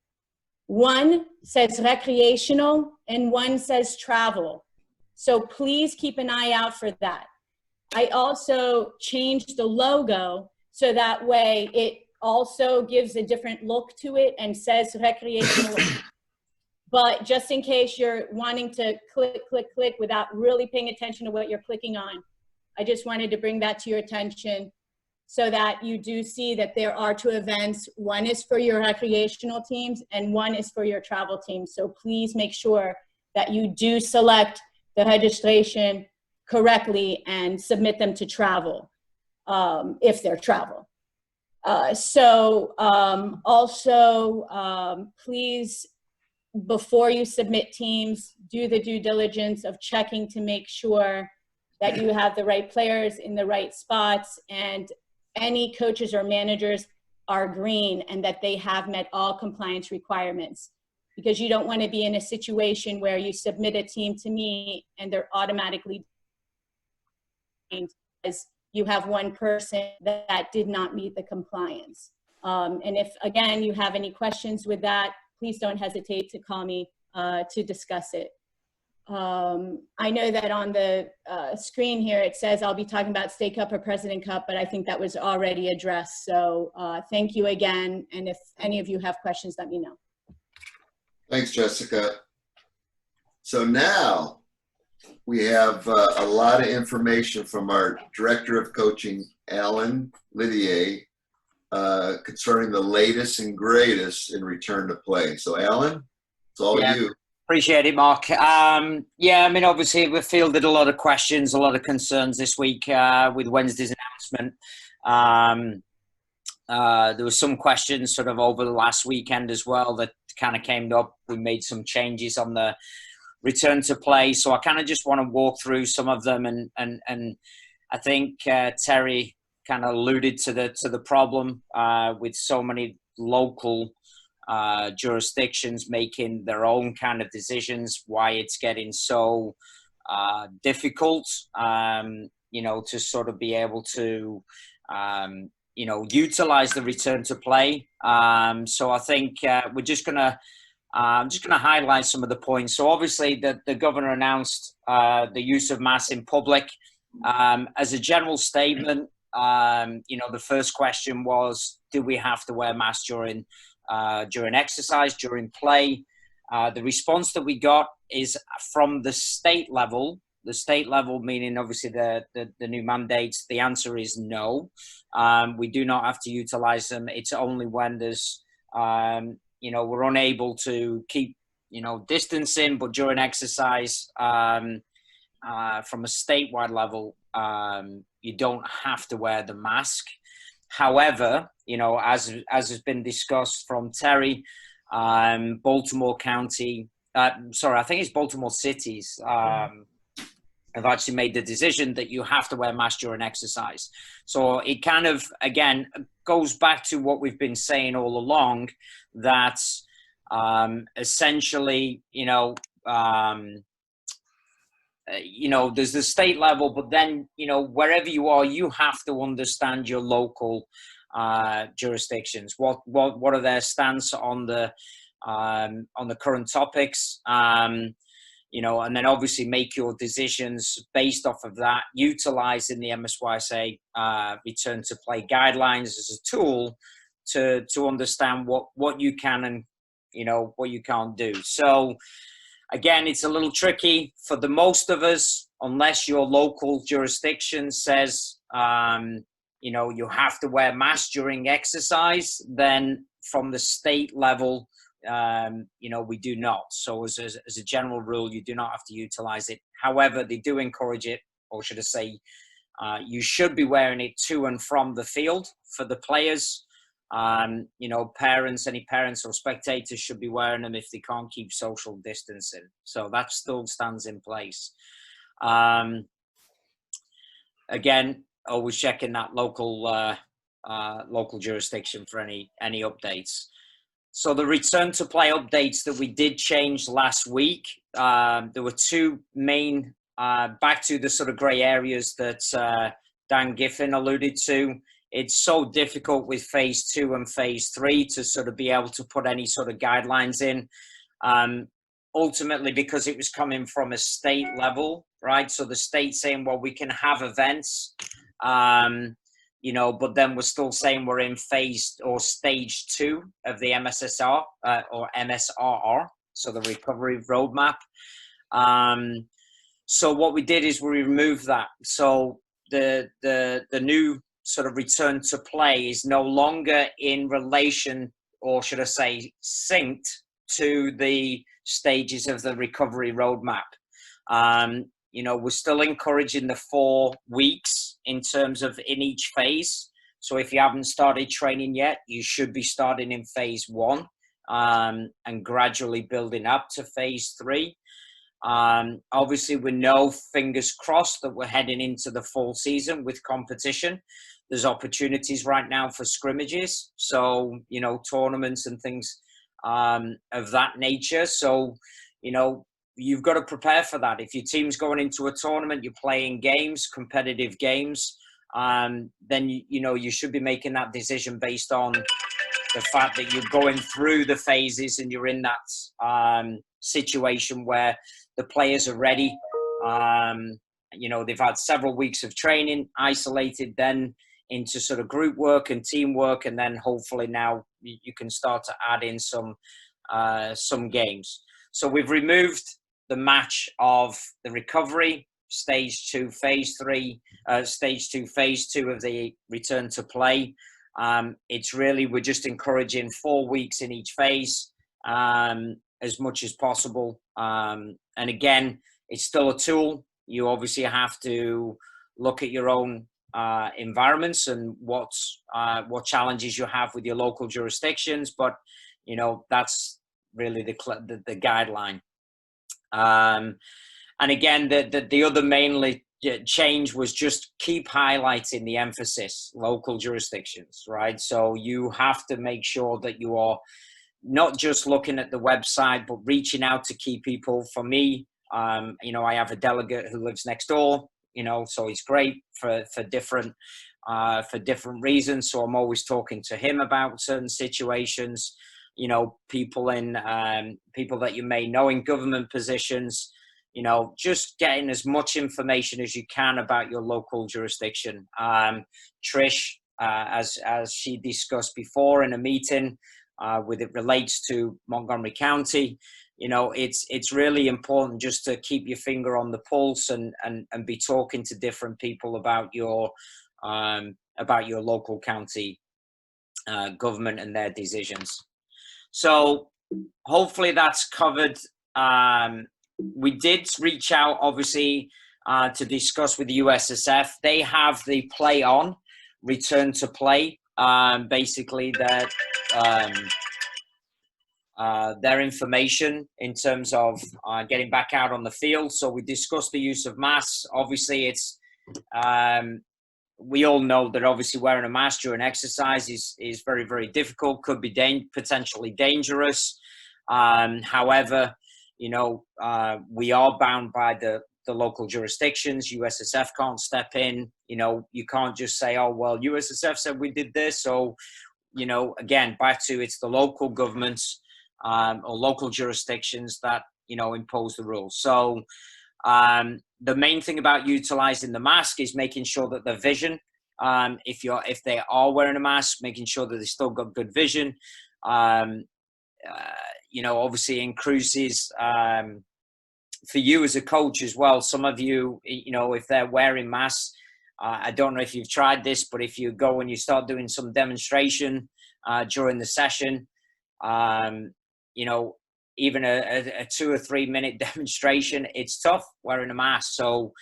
One says recreational and one says travel. So please keep an eye out for that. I also changed the logo so that way it also gives a different look to it and says recreational. But just in case you're wanting to click without really paying attention to what you're clicking on, I just wanted to bring that to your attention. so that you do see that there are 2 events. One is for your recreational teams and one is for your travel teams. So please make sure that you do select the registration correctly and submit them to travel, if they're travel. Please, before you submit teams, do the due diligence of checking to make sure that you have the right players in the right spots, and any coaches or managers are green and that they have met all compliance requirements. Because you don't want to be in a situation where you submit a team to me and they're automatically as you have one person that did not meet the compliance. And if, again, you have any questions with that, please don't hesitate to call me to discuss it. I know that on the screen here, it says I'll be talking about State Cup or President Cup, but I think that was already addressed. So thank you again. And if any of you have questions, let me know. Thanks, Jessica. So now we have a lot of information from our Director of Coaching, Alan Lydiate, concerning the latest and greatest in return to play. So Alan, it's all you. Appreciate it, Mark. Yeah, I mean, obviously we fielded a lot of questions, a lot of concerns this week with Wednesday's announcement. There were some questions sort of over the last weekend as well that kind of came up. We made some changes on the return to play. So I kind of just want to walk through some of them. And I think Terry kind of alluded to the problem with so many local jurisdictions making their own kind of decisions, why it's getting so difficult, you know, to sort of be able to, you know, utilize the return to play. So I think we're just going to, I'm just going to highlight some of the points. So obviously the governor announced the use of masks in public. As a general statement, you know, the first question was, do we have to wear masks during exercise, during play? The response that we got is from the state level meaning obviously the new mandates. The answer is no. We do not have to utilize them. It's only when there's, you know, we're unable to keep, you know, distancing, but during exercise, from a statewide level, you don't have to wear the mask. However, you know, as has been discussed from Terry, Baltimore County, sorry, I think it's Baltimore cities, have actually made the decision that you have to wear masks during exercise. So it kind of, again, goes back to what we've been saying all along, that essentially, you know, there's the state level, but then, you know, wherever you are, you have to understand your local jurisdictions. What are their stance on the current topics? You know, and then obviously make your decisions based off of that, utilizing the MSYSA return to play guidelines as a tool to understand what you can and, you know, what you can't do. So again, it's a little tricky for the most of us, unless your local jurisdiction says, you know, you have to wear masks during exercise, then from the state level, you know, we do not. So as a general rule, you do not have to utilize it. However, they do encourage it, or should I say, you should be wearing it to and from the field for the players. You know, any parents or spectators should be wearing them if they can't keep social distancing. So that still stands in place. Again, always checking that local jurisdiction for any updates. So the return to play updates that we did change last week, there were two main, back to the sort of gray areas that Dan Giffen alluded to. It's so difficult with phase 2 and phase 3 to sort of be able to put any sort of guidelines in, ultimately because it was coming from a state level, right? So the state saying, well, we can have events, you know, but then we're still saying we're in phase or stage 2 of the MSSR or MSRR, so the recovery roadmap. So what we did is we removed that. So the new sort of return to play is no longer in relation, or should I say, synced to the stages of the recovery roadmap. You know, we're still encouraging the 4 weeks in terms of in each phase. So if you haven't started training yet, you should be starting in phase 1 and gradually building up to phase 3. Obviously, we know, fingers crossed, that we're heading into the fall season with competition. There's opportunities right now for scrimmages, so, you know, tournaments and things of that nature. So, you know, you've got to prepare for that. If your team's going into a tournament, you're playing games, competitive games, then, you know, you should be making that decision based on the fact that you're going through the phases and you're in that situation where the players are ready. You know, they've had several weeks of training, isolated, then into sort of group work and teamwork, and then hopefully now you can start to add in some games. So we've removed the match of the recovery, stage 2, phase 3, stage 2, phase 2 of the return to play. It's really, we're just encouraging 4 weeks in each phase as much as possible. And again, it's still a tool. You obviously have to look at your own environments and what challenges you have with your local jurisdictions, but you know, that's really the guideline. And again, the other mainly change was just keep highlighting the emphasis, local jurisdictions, right? So you have to make sure that you are not just looking at the website, but reaching out to key people. For me, you know, I have a delegate who lives next door, you know, so it's great for different reasons. So I'm always talking to him about certain situations, you know, people that you may know in government positions, you know, just getting as much information as you can about your local jurisdiction. Trish, as she discussed before in a meeting, with it relates to Montgomery County, you know, it's really important just to keep your finger on the pulse and be talking to different people about your local county government and their decisions. So hopefully that's covered. We did reach out, obviously, to discuss with the USSF. They have the play on, return to play, basically their information in terms of getting back out on the field. So we discussed the use of masks. Obviously, it's we all know that obviously wearing a mask during exercise is very, very difficult, could be potentially dangerous. However, you know, we are bound by the local jurisdictions. USSF can't step in. You know, you can't just say, oh, well, USSF said we did this. So, you know, again, back to it's the local governments or local jurisdictions that, you know, impose the rules. So the main thing about utilizing the mask is making sure that the vision, if they are wearing a mask, making sure that they still got good vision. You know, obviously increases for you as a coach as well. Some of you, you know, if they're wearing masks, I don't know if you've tried this, but if you go and you start doing some demonstration during the session, you know, even a 2 or 3 minute demonstration, it's tough wearing a mask. So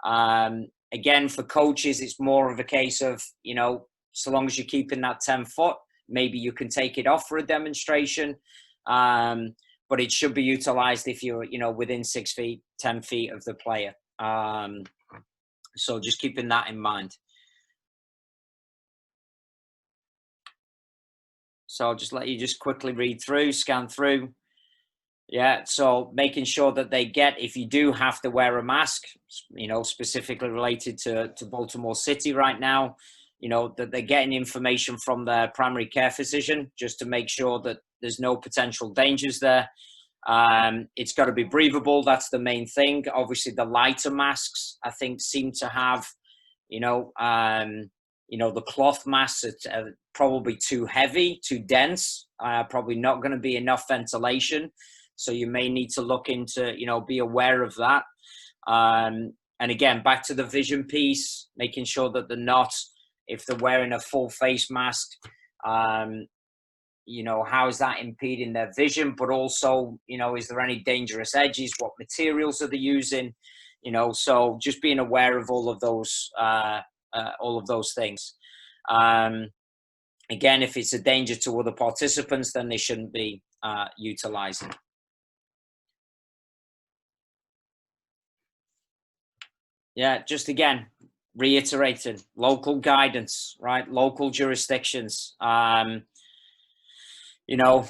again, for coaches, it's more of a case of, you know, so long as you're keeping that 10 foot, maybe you can take it off for a demonstration. But it should be utilized if you're, you know, within 6 feet, 10 feet of the player. So just keeping that in mind. So I'll just let you just quickly read through, scan through. Yeah, so making sure that they get, if you do have to wear a mask, you know, specifically related to Baltimore City right now, you know, that they're getting information from their primary care physician just to make sure that there's no potential dangers there. It's got to be breathable. That's the main thing. Obviously, the lighter masks, I think, seem to have, you know, the cloth masks are probably too heavy, too dense, probably not going to be enough ventilation. So you may need to look into, you know, be aware of that. And again, back to the vision piece, making sure that they're not, if they're wearing a full face mask, you know, how is that impeding their vision? But also, you know, is there any dangerous edges? What materials are they using? You know, so just being aware of all of those things. Again, if it's a danger to other participants, then they shouldn't be utilizing. Yeah, just again, reiterating local guidance, right? Local jurisdictions. You know,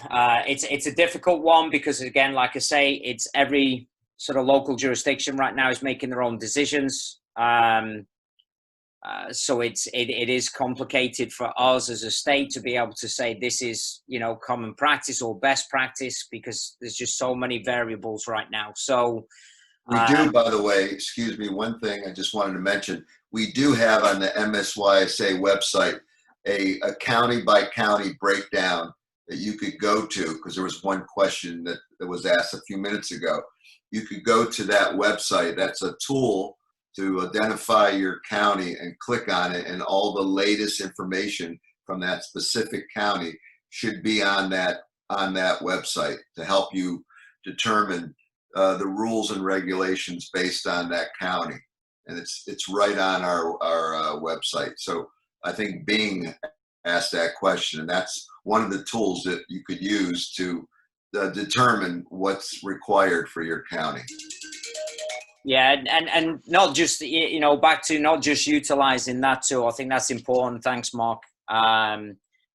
it's a difficult one because, again, like I say, it's every sort of local jurisdiction right now is making their own decisions. So it is complicated for us as a state to be able to say this is, you know, common practice or best practice, because there's just so many variables right now. So we do, by the way, excuse me, one thing I just wanted to mention, we do have on the MSYSA website a county by county breakdown that you could go to, because there was one question that was asked a few minutes ago. You could go to that website. That's a tool to identify your county and click on it, and all the latest information from that specific county should be on that website to help you determine the rules and regulations based on that county. And it's right on our website. So I think Bing asked that question, and that's one of the tools that you could use to determine what's required for your county. Yeah, and not just, you know, back to not just utilizing that tool. I think that's important. Thanks, Mark.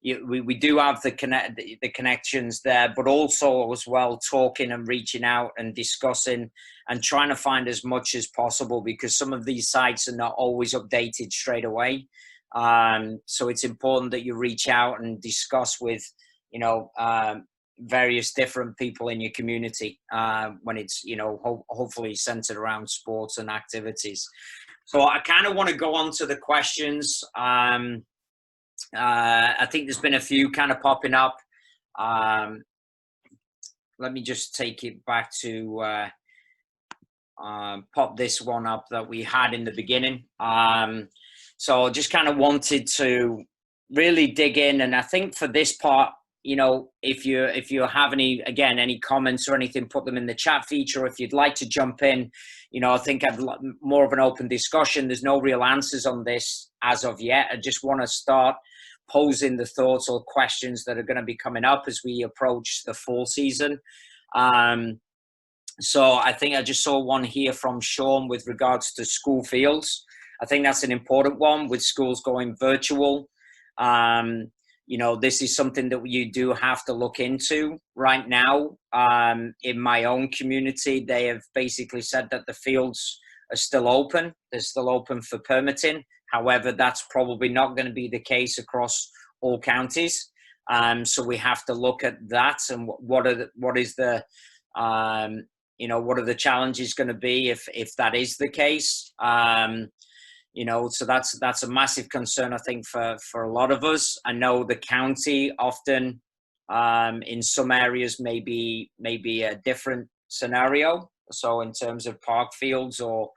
We do have the connections there, but also as well talking and reaching out and discussing and trying to find as much as possible, because some of these sites are not always updated straight away. So it's important that you reach out and discuss with, you know, various different people in your community when it's, you know, hopefully centered around sports and activities. So I kind of want to go on to the questions. I think there's been a few kind of popping up. Let me just take it back to pop this one up that we had in the beginning. So I just kind of wanted to really dig in, and I think for this part, you know, if you have any comments or anything, put them in the chat feature. If you'd like to jump in, you know, I think I'd more of an open discussion. There's no real answers on this as of yet. I just want to start posing the thoughts or questions that are going to be coming up as we approach the fall season. So I think I just saw one here from Sean with regards to school fields. I think that's an important one with schools going virtual. You know, this is something that you do have to look into right now. In my own community, they have basically said that the fields are still open. They're still open for permitting. However, that's probably not going to be the case across all counties. So we have to look at that and what are the challenges going to be if that is the case. You know, so that's a massive concern, I think, for a lot of us. I know the county often in some areas may be a different scenario. So in terms of park fields or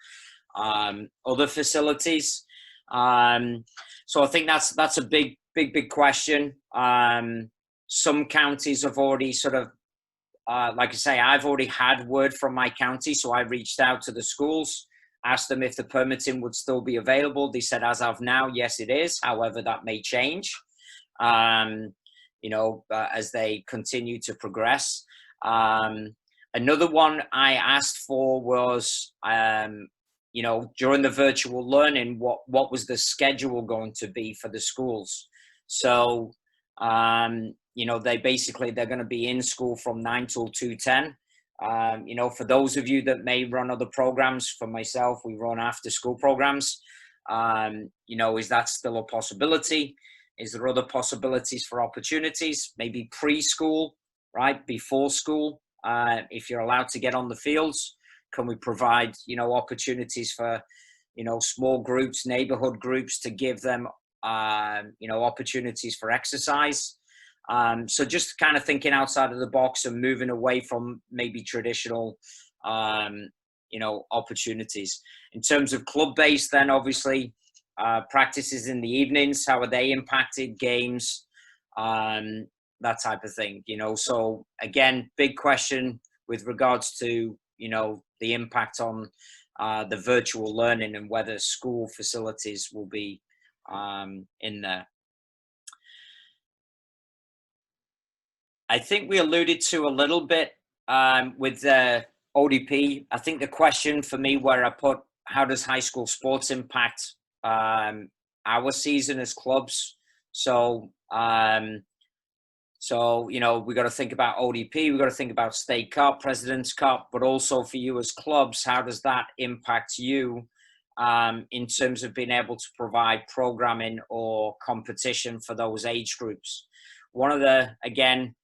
other facilities. So I think that's a big question. Some counties have already sort of, like I say, I've already had word from my county. So I reached out to the schools, asked them if the permitting would still be available. They said, as of now, yes, it is. However, that may change, you know, as they continue to progress. Another one I asked for was, you know, during the virtual learning, what was the schedule going to be for the schools? So, you know, they're going to be in school from 9 till 2:10. You know, for those of you that may run other programs, for myself, we run after school programs. You know, is that still a possibility? Is there other possibilities for opportunities? Maybe preschool, right? Before school, if you're allowed to get on the fields, can we provide, you know, opportunities for, you know, small groups, neighborhood groups to give them, you know, opportunities for exercise? So just kind of thinking outside of the box and moving away from maybe traditional, you know, opportunities. In terms of club-based, then obviously, practices in the evenings, how are they impacted? Games, that type of thing, you know. So again, big question with regards to, you know, the impact on the virtual learning and whether school facilities will be in there. I think we alluded to a little bit with the ODP. I think the question for me where I put, how does high school sports impact our season as clubs? So, you know, we got to think about ODP, we got to think about State Cup, President's Cup, but also for you as clubs, how does that impact you in terms of being able to provide programming or competition for those age groups? One of the, again,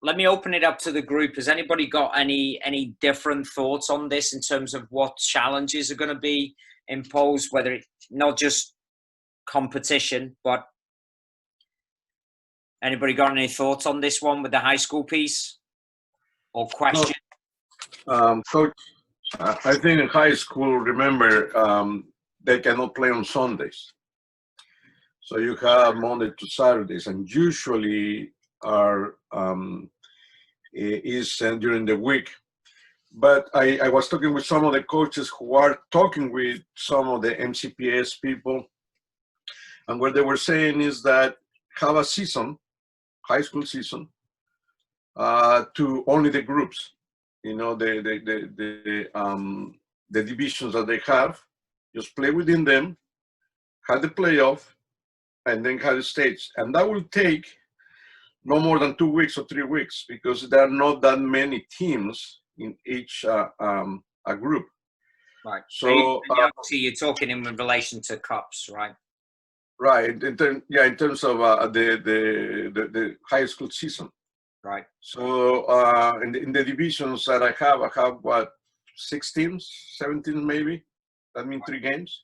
let me open it up to the group. Has anybody got any different thoughts on this in terms of what challenges are going to be imposed, whether it's not just competition, but anybody got any thoughts on this one with the high school piece or question? Coach, I think in high school, remember, they cannot play on Sundays. So you have Monday to Saturdays, and usually is during the week. But I was talking with some of the coaches who are talking with some of the MCPS people, and what they were saying is that have a season, high school season, to only the groups, you know, the divisions that they have, just play within them, have the playoff, and then have the states, and that will take no more than 2 weeks or 3 weeks, because there are not that many teams in each a group. Right. So you're talking in relation to cups, right? Right. In terms of the high school season. Right. So in the divisions that I have what, 6 teams, 7 teams maybe. That means 3 games.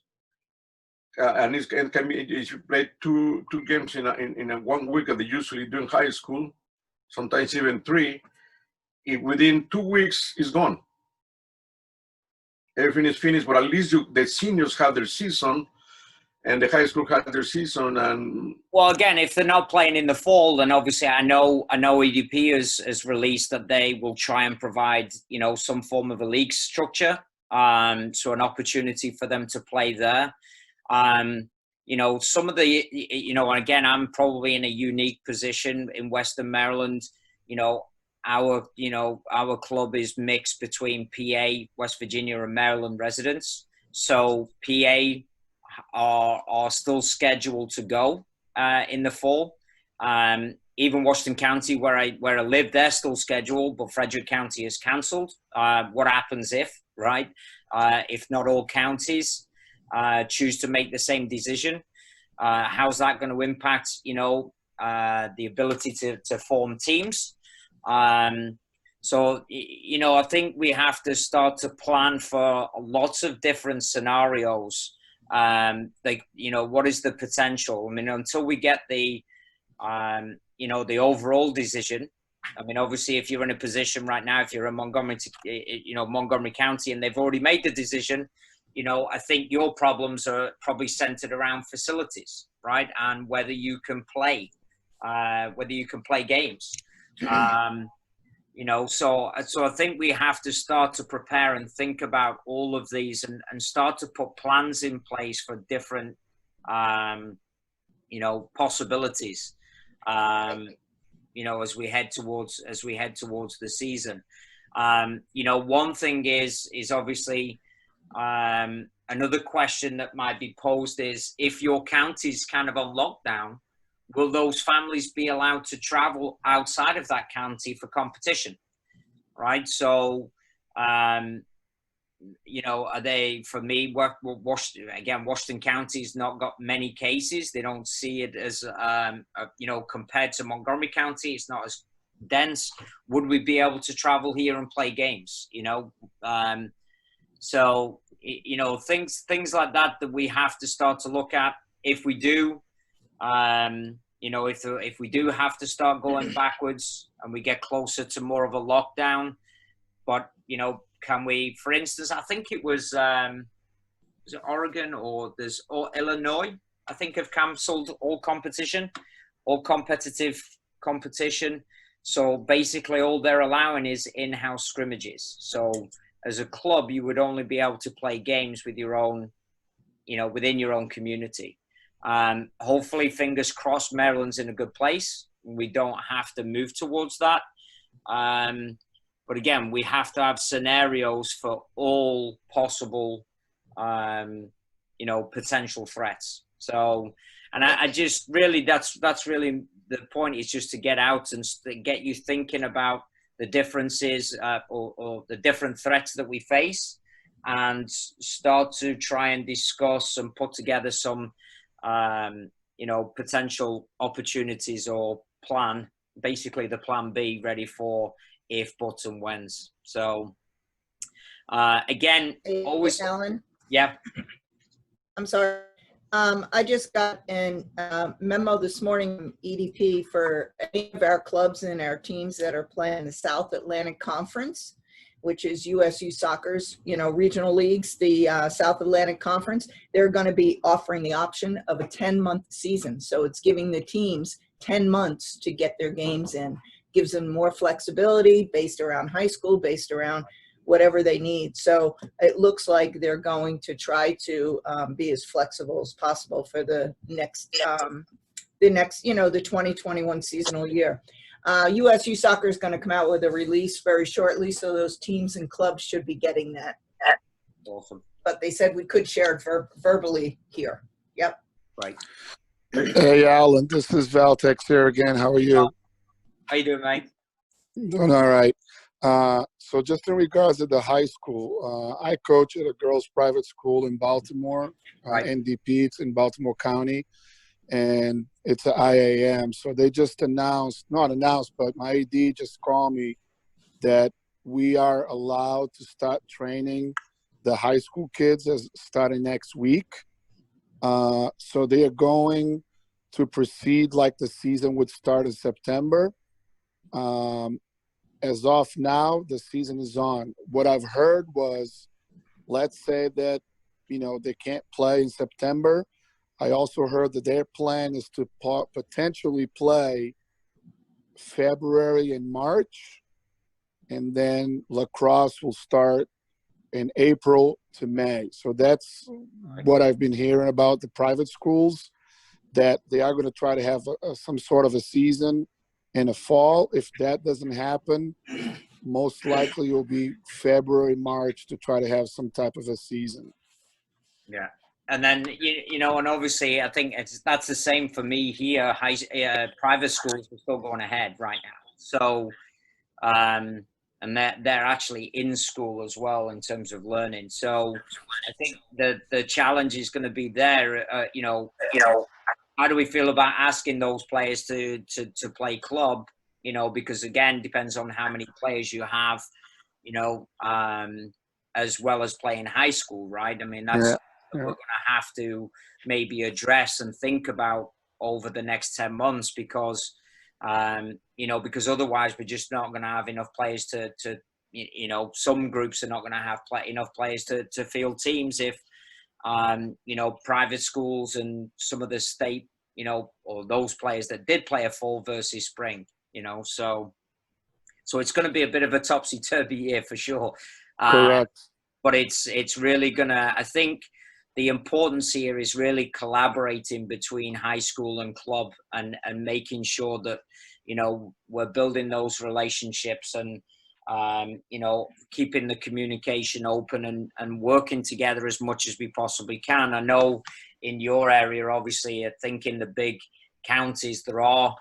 And it can be, if you play two games in a 1 week that they usually do in high school, sometimes even 3, within 2 weeks is gone. Everything is finished, but at least the seniors have their season and the high school has their season. And well, again, if they're not playing in the fall, then obviously I know EDP has released that they will try and provide, you know, some form of a league structure, so an opportunity for them to play there. You know, some of the, you know, and again, I'm probably in a unique position in Western Maryland. You know, our club is mixed between PA, West Virginia, and Maryland residents. So PA are still scheduled to go in the fall. Even Washington County, where I live, they're still scheduled, but Frederick County is cancelled. What happens if, right? If not all counties choose to make the same decision, how's that going to impact, you know, the ability to form teams? So, you know, I think we have to start to plan for lots of different scenarios. Like, you know, what is the potential? I mean, until we get the, you know, the overall decision. I mean, obviously, if you're in a position right now, if you're in Montgomery County, and they've already made the decision, you know, I think your problems are probably centered around facilities, right? And whether you can play games. You know, so I think we have to start to prepare and think about all of these and start to put plans in place for different, you know, possibilities, you know, as we head towards the season. You know, one thing is obviously, another question that might be posed is, if your county's kind of on lockdown, will those families be allowed to travel outside of that county for competition, right? So, you know, are they, for me, Washington County's not got many cases. They don't see it as, you know, compared to Montgomery County, it's not as dense. Would we be able to travel here and play games, you know? So, you know, things like that we have to start to look at. If we do, you know, if we do have to start going backwards and we get closer to more of a lockdown, but, you know, can we, for instance, I think it was is it Oregon or Illinois, I think, have cancelled all competition, all competitive competition. So basically all they're allowing is in-house scrimmages. So as a club, you would only be able to play games with your own, within your own community. Hopefully, fingers crossed, Maryland's in a good place. We don't have to move towards that. But again, we have to have scenarios for all possible, potential threats. So, and I just really, that's really the point, is just to get out and get you thinking about the differences or the different threats that we face, and start to try and discuss and put together some, potential opportunities or plan, basically the plan B, ready for if, buts, and whens. So again, always, Alan, yeah. I'm sorry. I just got a memo this morning from EDP for any of our clubs and our teams that are playing the South Atlantic Conference, which is USU Soccer's, regional leagues, the South Atlantic Conference. They're going to be offering the option of a 10-month season. So it's giving the teams 10 months to get their games in. Gives them more flexibility based around high school, based around whatever they need. So it looks like they're going to try to be as flexible as possible for the next, the 2021 seasonal year. USU Soccer is going to come out with a release very shortly, so those teams and clubs should be getting that. Awesome. But they said we could share it verbally here. Yep. Right. Hey, Alan, this is Valtex here again. How are you? How you doing, mate? Doing all right. So just in regards to the high school, I coach at a girls' private school in Baltimore, NDP. It's in Baltimore County, and it's an IAM. So they just not announced, but my AD just called me that we are allowed to start training the high school kids starting next week. So they are going to proceed like the season would start in September. As of now, the season is on. What I've heard was, let's say that, they can't play in September. I also heard that their plan is to potentially play February and March, and then lacrosse will start in April to May. So that's what I've been hearing about the private schools, that they are going to try to have some sort of a season in the fall. If that doesn't happen, most likely it will be February, March to try to have some type of a season. Yeah. And then, and obviously I think that's the same for me here. Private schools are still going ahead right now. So, and they're actually in school as well in terms of learning. So I think the challenge is going to be there, how do we feel about asking those players to play club? Because again, depends on how many players you have, as well as playing high school, right? I mean, that's what we're going to have to maybe address and think about over the next 10 months, because, because otherwise we're just not going to have enough players to some groups are not going to have enough players to field teams if, private schools and some of the state, or those players that did play a fall versus spring, so it's going to be a bit of a topsy-turvy year for sure. Correct. But it's really gonna, I think the importance here is really collaborating between high school and club, and making sure that, we're building those relationships and, keeping the communication open and working together as much as we possibly can. I know in your area, obviously, I think in the big counties, there are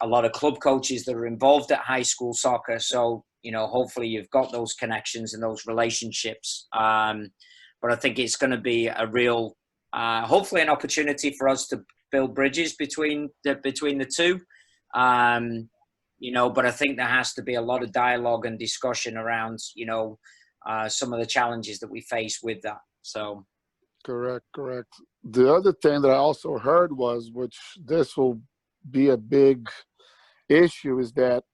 a lot of club coaches that are involved at high school soccer. So, hopefully you've got those connections and those relationships. But I think it's going to be a real, hopefully an opportunity for us to build bridges between the two. But I think there has to be a lot of dialogue and discussion around, some of the challenges that we face with that. So. Correct. The other thing that I also heard was, which this will be a big issue, is that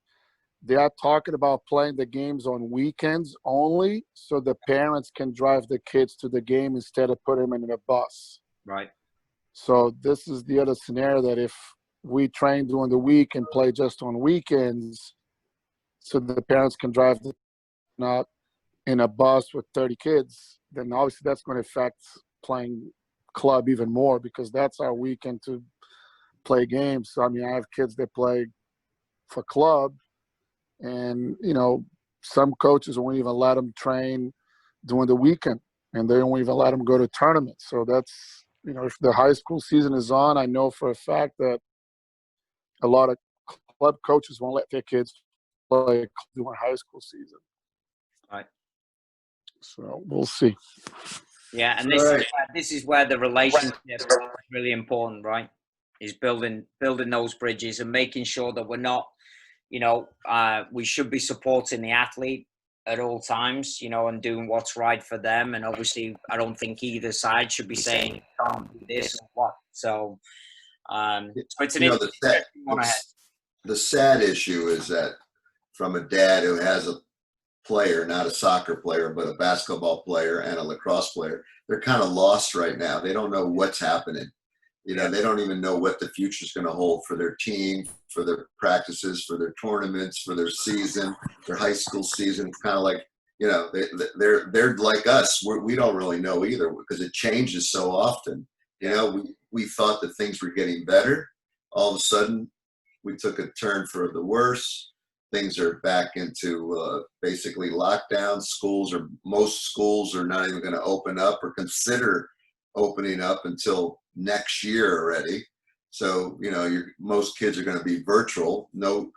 they are talking about playing the games on weekends only, so the parents can drive the kids to the game instead of putting them in a bus. Right. So this is the other scenario, that if we train during the week and play just on weekends, so the parents can drive not in a bus with 30 kids, then obviously that's going to affect playing club even more, because that's our weekend to play games. So, I mean, I have kids that play for club, and, you know, some coaches won't even let them train during the weekend, and they won't even let them go to tournaments. So that's, you know, if the high school season is on, I know for a fact that a lot of club coaches won't let their kids play during high school season. Right. So we'll see. Yeah, and Right. this is where the relationship is really important, right? Is building those bridges and making sure that we're not, you know, we should be supporting the athlete at all times, you know, and doing what's right for them. And obviously, I don't think either side should be saying, "Can't do this" or what. So, so it's an You know, interesting one ahead. the sad issue is that from a dad who has a player, not a soccer player, but a basketball player and a lacrosse player, they're kind of lost right now. They don't know what's happening. You know, they don't even know what the future is going to hold for their team, for their practices, for their tournaments, for their season, their high school season. It's kind of like, you know, they're like us. We don't really know either, because it changes so often. You know, we thought that things were getting better. All of a sudden, we took a turn for the worse. Things are back into basically lockdown. Most schools are not even going to open up or consider opening up until next year already. So, you know, most kids are going to be virtual. No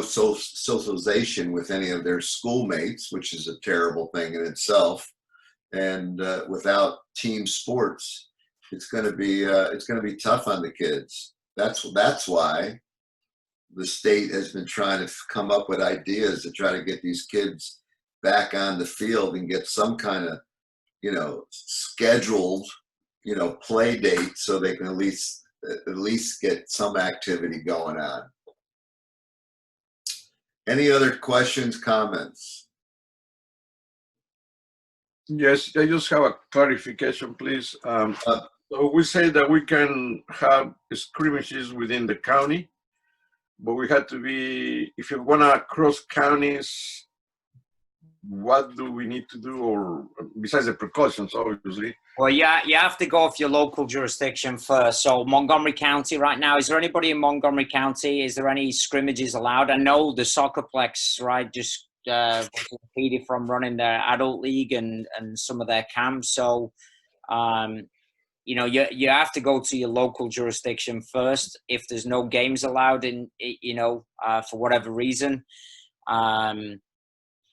socialization with any of their schoolmates, which is a terrible thing in itself. And without team sports, it's going to be tough on the kids. That's why the state has been trying to come up with ideas to try to get these kids back on the field and get some kind of, you know, scheduled, you know, play date, so they can at least get some activity going on. Any other questions, comments? Yes, I just have a clarification, please. So we say that we can have scrimmages within the county, but we had to be, if you want to cross counties, what do we need to do, or besides the precautions, obviously? Well, yeah, you have to go off your local jurisdiction first. So Montgomery County right now, is there anybody in Montgomery County? Is there any scrimmages allowed? I know the Soccerplex, right, just was impeded from running their adult league and some of their camps. So, you know, you have to go to your local jurisdiction first if there's no games allowed in, you know, for whatever reason.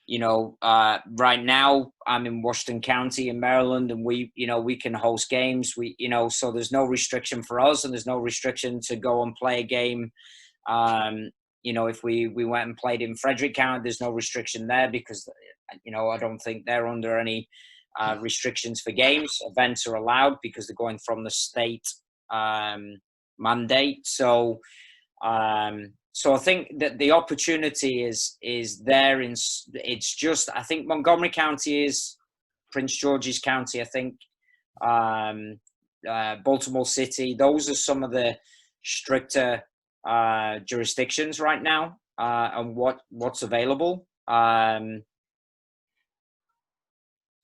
You know, right now I'm in Washington County in Maryland, and we can host games. You know, so there's no restriction for us, and there's no restriction to go and play a game. You know, if we went and played in Frederick County, there's no restriction there, because, you know, I don't think they're under any restrictions for games. Events are allowed because they're going from the state mandate. So, so I think that the opportunity is there. It's just, I think Montgomery County is Prince George's County. I think Baltimore City. Those are some of the stricter jurisdictions right now, and what's available.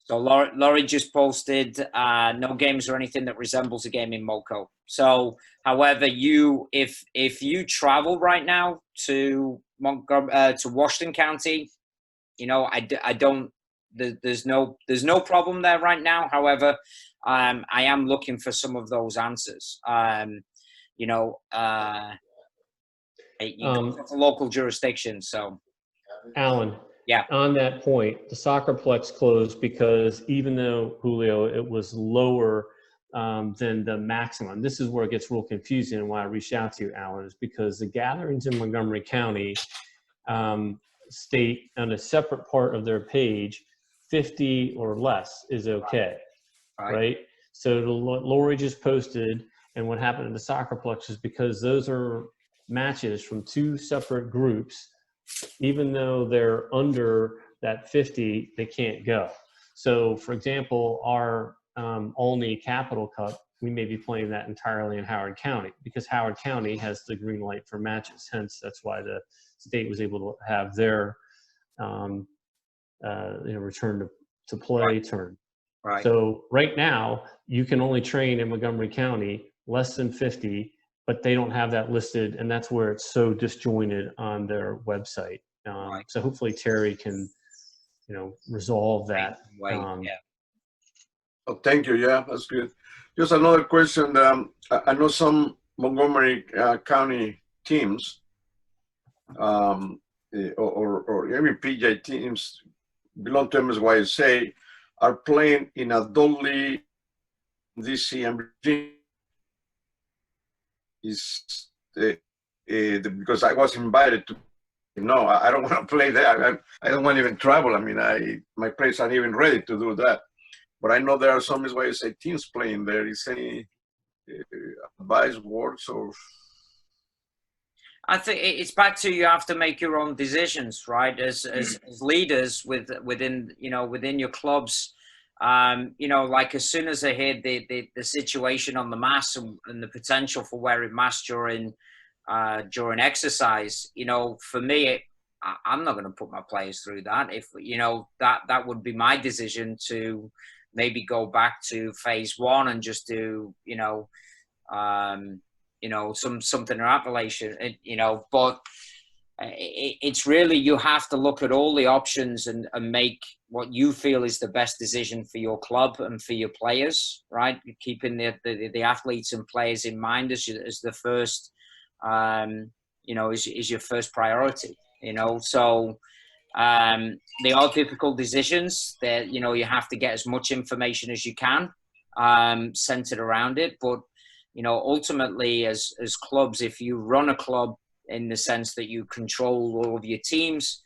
So Laurie just posted no games or anything that resembles a game in MoCo. So, however, if you travel right now to to Washington County, you know, I don't. There's no problem there right now. However, I am looking for some of those answers. You know, it's a local jurisdiction. So, Alan. Yeah. On that point, the Soccerplex closed because even though, Julio, it was lower than the maximum. This is where it gets real confusing, and why I reached out to you, Alan, is because the gatherings in Montgomery County state on a separate part of their page, 50 or less is okay, right? So Lori just posted, and what happened in the Soccerplex is because those are matches from 2 separate groups, even though they're under that 50, they can't go. So for example, our Olney Capital Cup, we may be playing that entirely in Howard County because Howard County has the green light for matches. Hence, that's why the state was able to have their return to play turn. Right. So right now, you can only train in Montgomery County less than 50, but they don't have that listed, and that's where it's so disjointed on their website. So hopefully Terry can, resolve that. Yeah. Oh, thank you. Yeah, that's good. Just another question. I know some Montgomery County teams, or even PJ teams belong to MSYSA, are playing in adult league, DC and Virginia. Because I was invited to. No, I don't want to play there. I don't want to even travel. I mean, my players aren't even ready to do that. But I know there are some MSYSA teams playing there. Is any advice, words, or? I think it's back to you have to make your own decisions, right? As leaders within your clubs, like as soon as I heard the situation on the mass and the potential for wearing masks during exercise, for me, I'm not going to put my players through that. If that would be my decision to maybe go back to phase 1 and just do something or appellation, but it's really, you have to look at all the options and make what you feel is the best decision for your club and for your players, right? Keeping the athletes and players in mind as the first, is your first priority, so they are difficult decisions that, you have to get as much information as you can, centered around it. But, ultimately as clubs, if you run a club in the sense that you control all of your teams,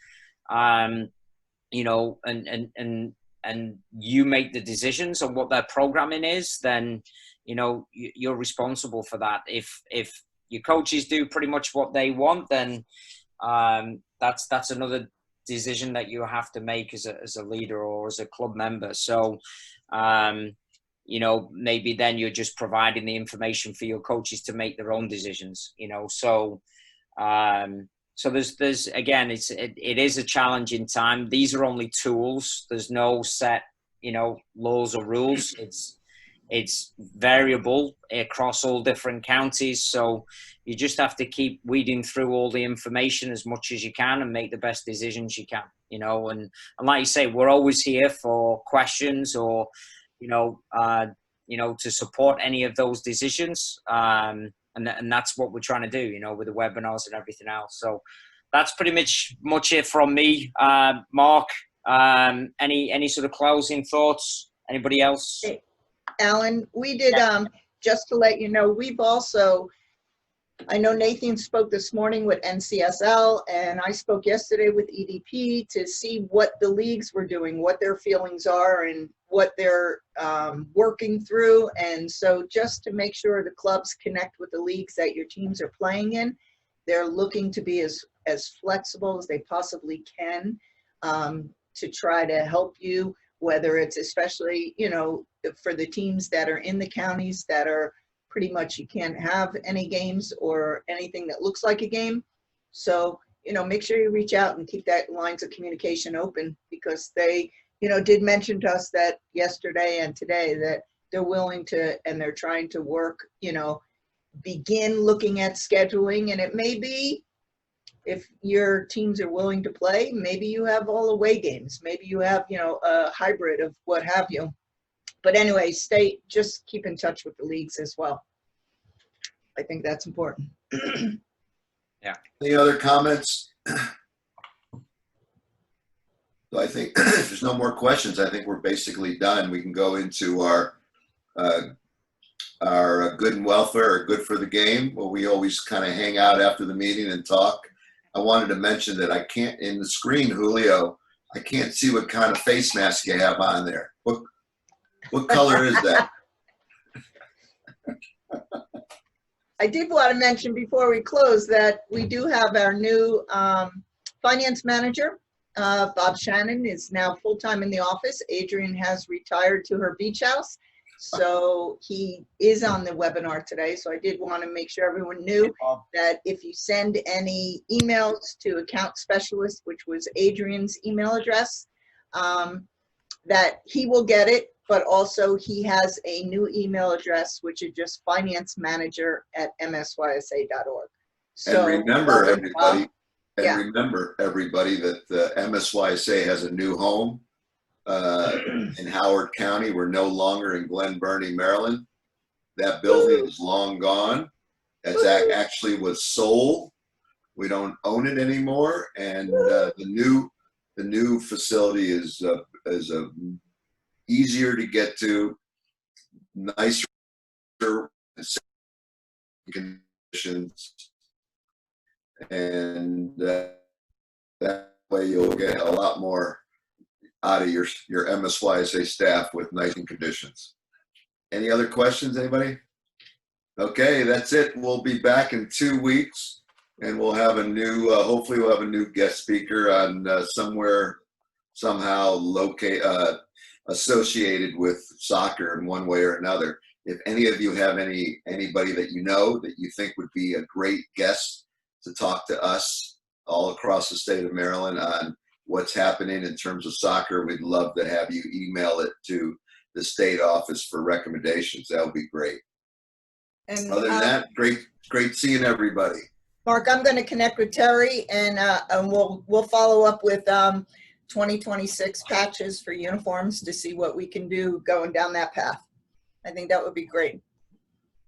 and you make the decisions on what their programming is, then, you're responsible for that. If your coaches do pretty much what they want, then that's another decision that you have to make as a leader or as a club member. So, maybe then you're just providing the information for your coaches to make their own decisions, so there's again, it is a challenging time. These are only tools. There's no set, laws or rules. It's variable across all different counties. So you just have to keep weeding through all the information as much as you can and make the best decisions you can, and like you say, we're always here for questions or, to support any of those decisions. And that's what we're trying to do, with the webinars and everything else. So that's pretty much it from me. Mark, any sort of closing thoughts? Anybody else? Hey, Alan, we did, just to let you know, we've also, I know Nathan spoke this morning with NCSL, and I spoke yesterday with EDP to see what the leagues were doing, what their feelings are, and what they're working through. And so just to make sure the clubs connect with the leagues that your teams are playing in, they're looking to be as flexible as they possibly can to try to help you, whether it's especially, for the teams that are in the counties that are pretty much, you can't have any games or anything that looks like a game. So, make sure you reach out and keep that lines of communication open, because they, did mention to us that yesterday and today that they're willing to, and they're trying to work, begin looking at scheduling. And it may be, if your teams are willing to play, maybe you have all away games, maybe you have, a hybrid of what have you. But anyway, just keep in touch with the leagues as well. I think that's important. Yeah. Any other comments? So I think if there's no more questions, I think we're basically done. We can go into our good and welfare, or good for the game, where we always kind of hang out after the meeting and talk. I wanted to mention that I can't, in the screen, Julio, I can't see what kind of face mask you have on there. What color is that? I did want to mention before we close that we do have our new finance manager. Bob Shannon is now full-time in the office. Adrian has retired to her beach house. So he is on the webinar today. So I did want to make sure everyone knew that if you send any emails to account specialist, which was Adrian's email address, that he will get it, but also he has a new email address, which is just financeManager@msysa.org. So remember, everybody, yeah. remember, everybody, that the MSYSA has a new home in Howard County. We're no longer in Glen Burnie, Maryland. That building is long gone. It's actually was sold. We don't own it anymore, and the new facility is easier to get to, nicer conditions, and that way you'll get a lot more out of your MSYSA staff with nice conditions. Any other questions, anybody? Okay, that's it. We'll be back in 2 weeks, and we'll have a new, hopefully we'll have a new guest speaker on somehow associated with soccer in one way or another. If any of you have anybody that you know that you think would be a great guest to talk to us all across the state of Maryland on what's happening in terms of soccer, we'd love to have you email it to the state office for recommendations. That would be great. And other than that, great seeing everybody. Mark, I'm going to connect with Terry, and we'll follow up with 2026 patches for uniforms to see what we can do going down that path. I think that would be great.